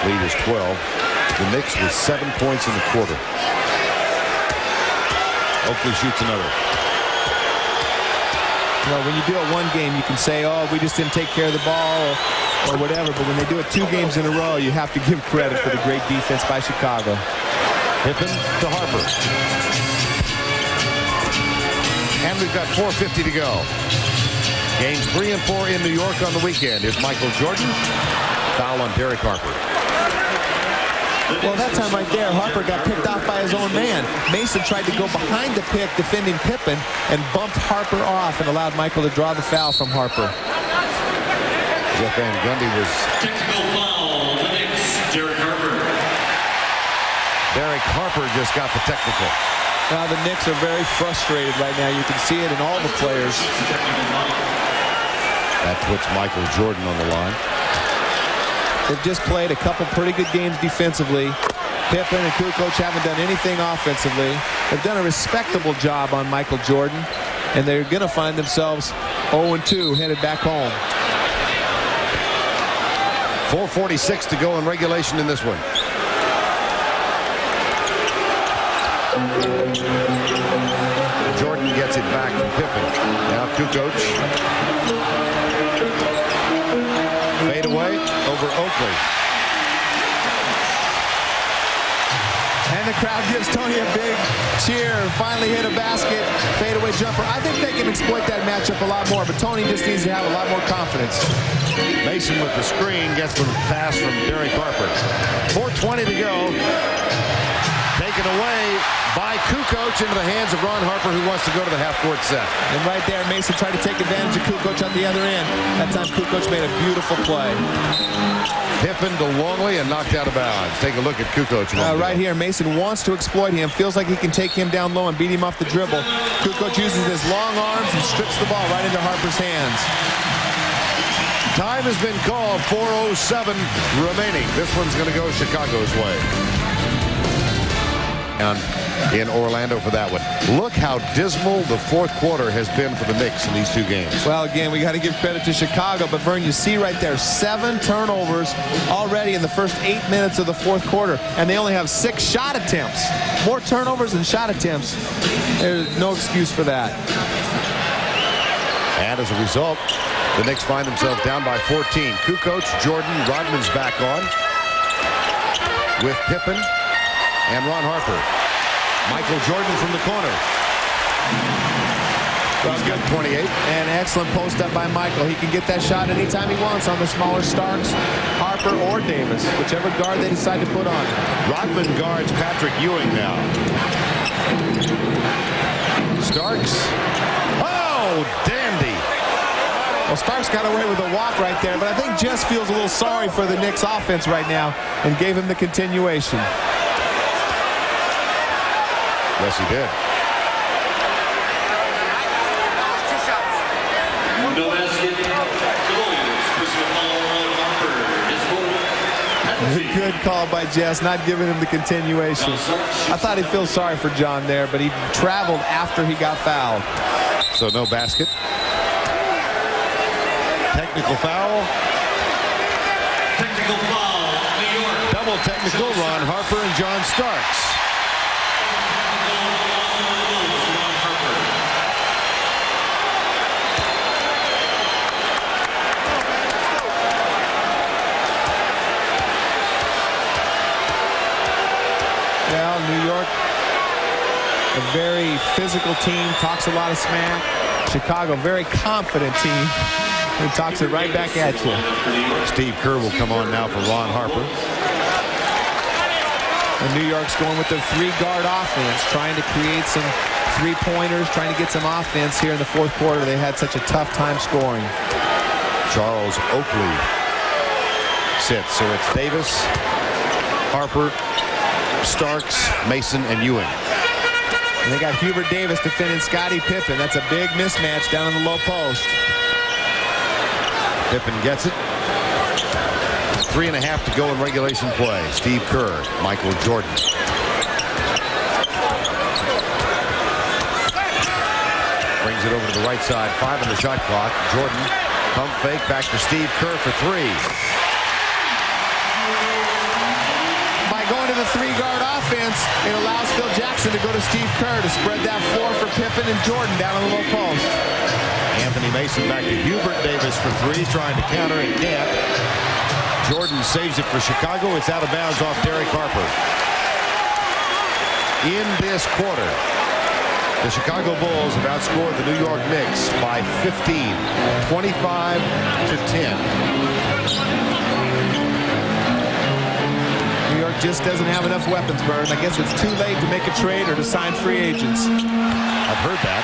Lead is 12. The Knicks with 7 points in the quarter. Oakley shoots another. Well, when you do it one game, you can say, oh, we just didn't take care of the ball or whatever. But when they do it 2 games in a row, you have to give credit for the great defense by Chicago. Pippen to Harper. And we've got 4:50 to go. Games 3 and 4 in New York on the weekend. Here's Michael Jordan. Foul on Derek Harper. Well, that time right there, Harper got picked off by his own man. Mason tried to go behind the pick, defending Pippen, and bumped Harper off and allowed Michael to draw the foul from Harper. Jeff Van Gundy was... Technical foul, the Knicks, Derek Harper. Derek Harper just got the technical. Well, the Knicks are very frustrated right now. You can see it in all the players. That puts Michael Jordan on the line. They've just played a couple pretty good games defensively. Pippen and Kukoc haven't done anything offensively. They've done a respectable job on Michael Jordan, and they're going to find themselves 0-2 headed back home. 4:46 to go in regulation in this one. Jordan gets it back from Pippen. Now Kukoc. Fade away over Oakley. And the crowd gives Tony a big cheer. Finally hit a basket. Fadeaway jumper. I think they can exploit that matchup a lot more, but Tony just needs to have a lot more confidence. Mason with the screen gets the pass from Derek Harper. 4:20 to go. Taken away by Kukoc into the hands of Ron Harper, who wants to go to the half-court set. And right there, Mason tried to take advantage of Kukoc on the other end. That time, Kukoc made a beautiful play. Pippen to Longley and knocked out of bounds. Take a look at Kukoc. Right here, Mason wants to exploit him. Feels like he can take him down low and beat him off the dribble. Kukoc uses his long arms and strips the ball right into Harper's hands. Time has been called. 4:07 remaining. This one's going to go Chicago's way. In Orlando for that one. Look how dismal the fourth quarter has been for the Knicks in these 2 games. Well, again, we got to give credit to Chicago, but Vern, you see right there, 7 turnovers already in the first 8 minutes of the fourth quarter, and they only have 6 shot attempts. More turnovers than shot attempts. There's no excuse for that. And as a result, the Knicks find themselves down by 14. Kukoc, Jordan, Rodman's back on with Pippen and Ron Harper. Michael Jordan from the corner. He's got 28. And excellent post up by Michael. He can get that shot anytime he wants on the smaller Starks, Harper, or Davis, whichever guard they decide to put on. Rodman guards Patrick Ewing now. Starks. Oh, dandy. Well, Starks got away with a walk right there, but I think Jess feels a little sorry for the Knicks offense right now and gave him the continuation. Yes, he did. No basket. The Warriors. Personal foul on Harper. Is Good call by Jess, not giving him the continuation. I thought he'd feel sorry for John there, but he traveled after he got fouled. So no basket. Technical foul. Technical foul, New York. Double technical, Ron Harper and John Starks. Well, New York, a very physical team, talks a lot of smack. Chicago, very confident team, who talks it right back at you. Steve Kerr will come on now for Ron Harper. And New York's going with their three-guard offense, trying to create some three-pointers, trying to get some offense here in the fourth quarter. They had such a tough time scoring. Charles Oakley sits. So it's Davis, Harper, Starks, Mason, and Ewing. And they got Hubert Davis defending Scottie Pippen. That's a big mismatch down in the low post. Pippen gets it. 3.5 to go in regulation play. Steve Kerr, Michael Jordan. Brings it over to the right side. 5 on the shot clock. Jordan, pump fake, back to Steve Kerr for 3. By going to the three-guard offense, it allows Phil Jackson to go to Steve Kerr to spread that floor for Pippen and Jordan down on the low post. Anthony Mason back to Hubert Davis for 3, trying to counter and can't. Jordan saves it for Chicago. It's out of bounds off Derek Harper. In this quarter, the Chicago Bulls have outscored the New York Knicks by 15, 25-10. New York just doesn't have enough weapons, Vern. I guess it's too late to make a trade or to sign free agents. I've heard that.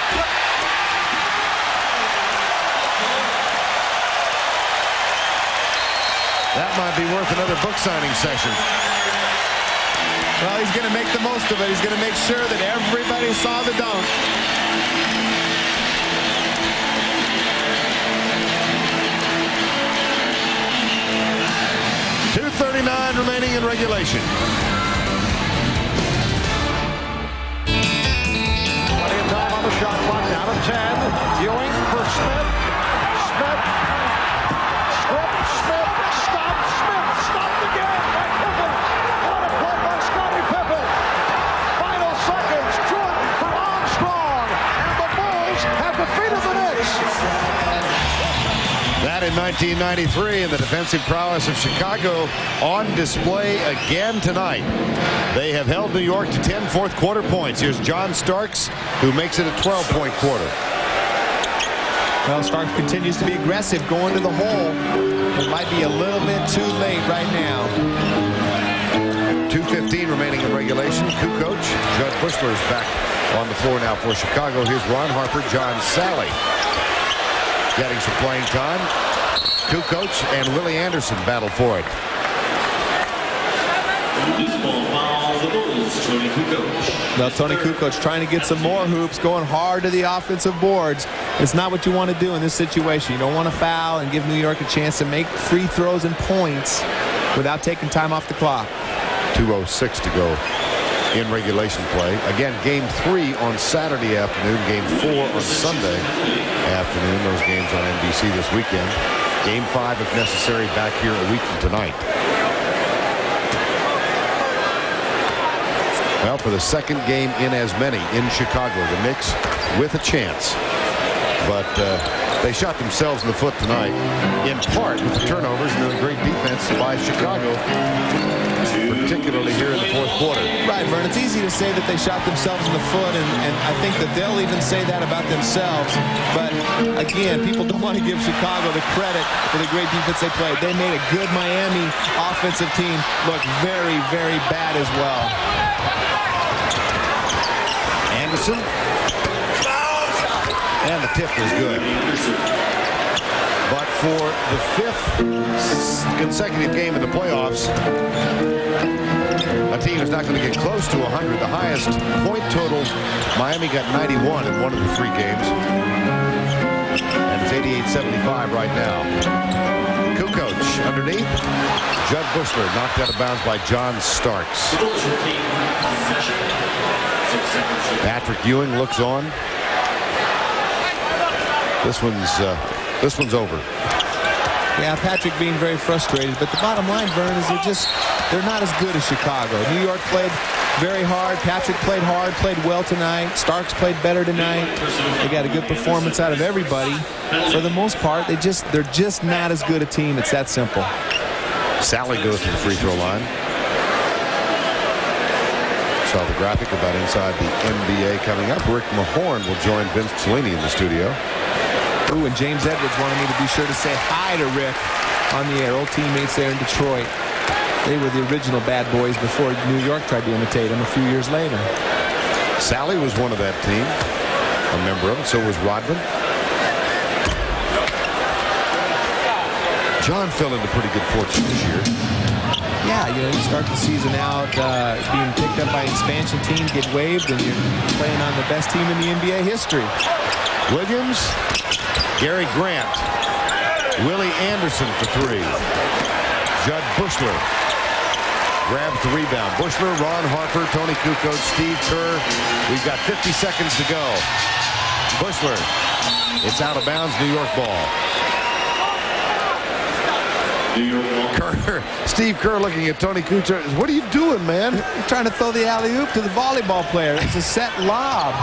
That might be worth another book signing session. Well, he's going to make the most of it. He's going to make sure that everybody saw the dunk. .239 remaining in regulation. Plenty of time on the shot clock. Down to 10. Ewing for Smith. Smith. Smith. Stopped. Smith. Stopped again by Pippen. What a play by Scottie Pippen. Final seconds. Jordan for Armstrong. And the Bulls have defeated the Knicks. That in 1993, and the defensive prowess of Chicago on display again tonight. They have held New York to 10 fourth quarter points. Here's John Starks, who makes it a 12-point quarter. Well, Starks continues to be aggressive going to the hole. It might be a little bit too late right now. 2:15 remaining in regulation. Kukoc, Judd Bushler's back on the floor now for Chicago. Here's Ron Harper, John Sally getting some playing time. Kukoc and Willie Anderson battle for it. Loose ball foul, the Bulls, Tony Kukoc. Now, Tony Kukoc trying to get some more hoops, going hard to the offensive boards. It's not what you want to do in this situation. You don't want to foul and give New York a chance to make free throws and points without taking time off the clock. 2:06 to go in regulation play. Again, game 3 on Saturday afternoon, game 4 on Sunday afternoon. Those games on NBC this weekend. Game 5, if necessary, back here a week from tonight. Well, for the second game in as many in Chicago, the Knicks with a chance. but they shot themselves in the foot tonight, in part with the turnovers and the great defense by Chicago, particularly here in the fourth quarter. Right, Vern. It's easy to say that they shot themselves in the foot, and I think that they'll even say that about themselves. But again, people don't want to give Chicago the credit for the great defense they played. They made a good Miami offensive team look very, very bad as well. Anderson. And the tip was good. But for the fifth consecutive game in the playoffs, a team is not going to get close to 100. The highest point total, Miami got 91 in one of the three games. And it's 88-75 right now. Kukoc underneath. Judd Bushler knocked out of bounds by John Starks. Patrick Ewing looks on. This one's over. Yeah, Patrick being very frustrated, but the bottom line, Vern, is they're not as good as Chicago. New York played very hard. Patrick played hard, played well tonight. Starks played better tonight. They got a good performance out of everybody. For the most part, they're just not as good a team. It's that simple. Sally goes to the free throw line. Saw the graphic about inside the NBA coming up. Rick Mahorn will join Vince Cellini in the studio. Ooh, and James Edwards wanted me to be sure to say hi to Rick on the air. Old teammates there in Detroit. They were the original bad boys before New York tried to imitate them a few years later. Sally was one of that team, a member of it. So was Rodman. John fell into pretty good fortune this year. Yeah, you start the season out being picked up by an expansion team, get waived, and you're playing on the best team in the NBA history. Williams, Gary Grant, Willie Anderson for three. Judd Bushler grabs the rebound. Bushler, Ron Harper, Tony Kukoc, Steve Kerr. We've got 50 seconds to go. Bushler, it's out of bounds, New York ball. Steve Kerr looking at Tony Kukoc. What are you doing, man? You're trying to throw the alley-oop to the volleyball player. It's a set lob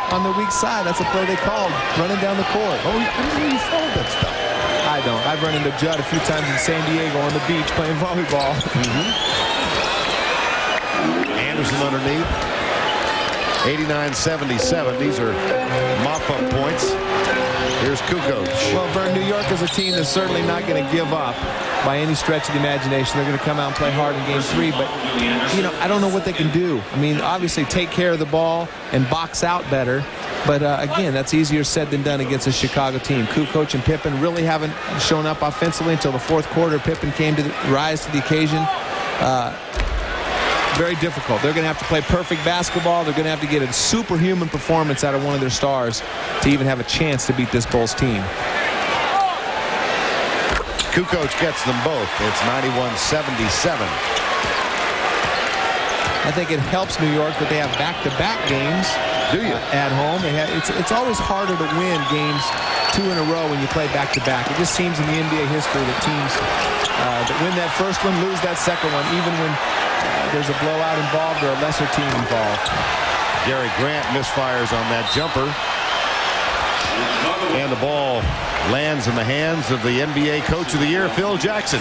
on the weak side. That's a play they called, running down the court. Oh, I didn't know you followed that stuff. I don't. I've run into Judd a few times in San Diego on the beach playing volleyball. Anderson underneath. 89-77. These are mop-up points. Here's Kukoc. Well, Vern, New York is a team that's certainly not going to give up by any stretch of the imagination. They're going to come out and play hard in game three, but, I don't know what they can do. I mean, obviously take care of the ball and box out better, but again, that's easier said than done against a Chicago team. Kukoc and Pippen really haven't shown up offensively until the fourth quarter. Pippen came to rise to the occasion. Very difficult. They're going to have to play perfect basketball. They're going to have to get a superhuman performance out of one of their stars to even have a chance to beat this Bulls team. Kukoc gets them both. It's 91-77. I think it helps New York that they have back-to-back games. Do you? At home. It's always harder to win games two in a row when you play back-to-back. It just seems in the NBA history that teams that win that first one lose that second one, even when there's a blowout involved or a lesser team involved. Gary Grant misfires on that jumper. And the ball lands in the hands of the NBA Coach of the Year, Phil Jackson.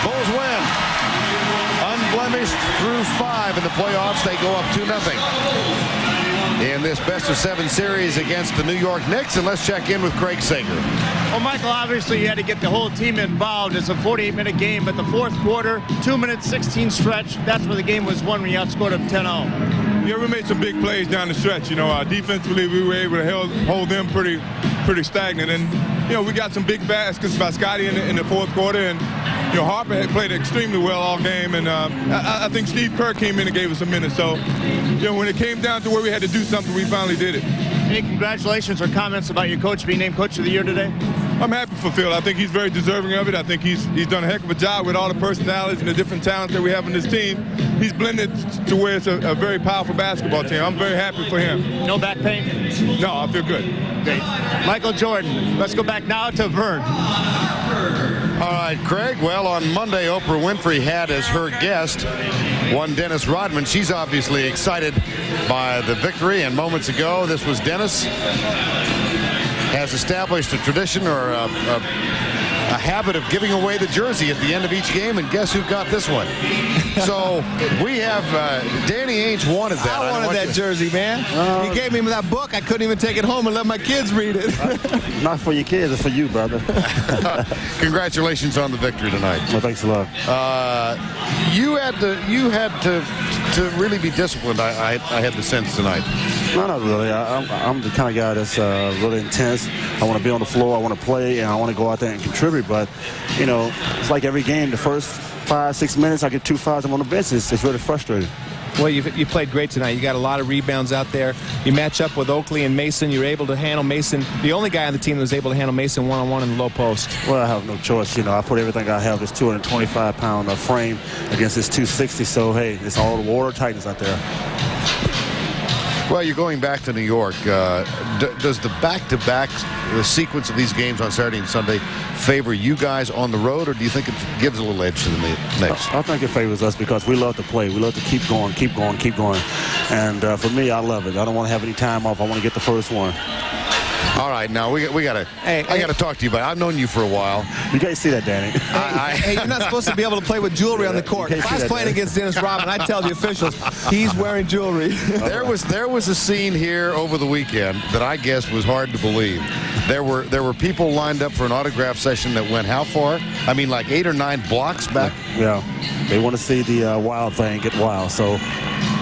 Bulls win. Unblemished through 5 in the playoffs. They go up 2-0 in this best-of-7 series against the New York Knicks. And let's check in with Craig Sager. Well, Michael, obviously you had to get the whole team involved. It's a 48-minute game, but the fourth quarter, 2 minutes, 16 stretch, that's where the game was won when you outscored them 10-0. Yeah, we made some big plays down the stretch. Defensively, we were able to hold them pretty stagnant. And, we got some big baskets by Scotty in the fourth quarter. And, Harper had played extremely well all game. And I think Steve Kerr came in and gave us a minute. So, when it came down to where we had to do something, we finally did it. Any congratulations or comments about your coach being named Coach of the Year today? I'm happy for Phil. I think he's very deserving of it. I think he's done a heck of a job with all the personalities and the different talents that we have in this team. He's blended to where it's a very powerful basketball team. I'm very happy for him. No back pain? No, I feel good. Great. Michael Jordan, let's go back now to Vern. All right, Craig. Well, on Monday, Oprah Winfrey had as her guest one Dennis Rodman. She's obviously excited by the victory. And moments ago, this was Dennis has established a tradition or a habit of giving away the jersey at the end of each game, and guess who got this one? So we have Danny Ainge wanted that. I wanted that jersey, man. He gave me that book. I couldn't even take it home and let my kids read it. Not for your kids, it's for you, brother. Congratulations on the victory tonight. Well, thanks a lot. You had to really be disciplined. I had the sense tonight. No, not really. I'm the kind of guy that's really intense. I want to be on the floor. I want to play, and I want to go out there and contribute. But, you know, it's like every game, the first 5-6 minutes, I get 2 fouls. I'm on the bench. It's really frustrating. Well, you played great tonight. You got a lot of rebounds out there. You match up with Oakley and Mason. You're able to handle Mason. The only guy on the team that was able to handle Mason one-on-one in the low post. Well, I have no choice. You know, I put everything I have, this 225-pound frame against this 260. So, hey, it's all the water tightness out there. Well, you're going back to New York. Does the back-to-back sequence of these games on Saturday and Sunday favor you guys on the road, or do you think it gives a little edge to the Knicks? I think it favors us because we love to play. We love to keep going. And for me, I love it. I don't want to have any time off. I want to get the first one. All right, now we gotta. I gotta talk to you about it. I've known you for a while. You can't see that, Danny. Hey, you're not supposed to be able to play with jewelry on the court. If I was playing against Dennis Rodman, I'd tell the officials he's wearing jewelry. There was a scene here over the weekend that I guess was hard to believe. There were people lined up for an autograph session that went how far? I mean, like 8 or 9 blocks back. Yeah, they want to see the wild thing get wild. So.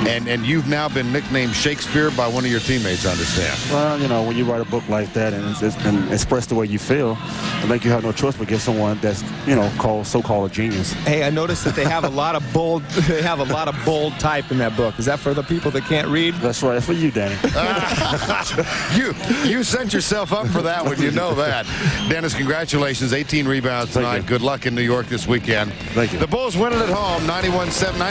And you've now been nicknamed Shakespeare by one of your teammates, I understand. Well, you know, when you write a book like that and express the way you feel, I think you have no choice but give someone that's, you know, so-called a genius. Hey, I noticed that they have a lot of bold. They have a lot of bold type in that book. Is that for the people that can't read? That's right. It's for you, Danny. You set yourself up for that one. You know that. Dennis, congratulations. 18 rebounds tonight. Good luck in New York this weekend. Thank you. The Bulls win it at home, 91-7.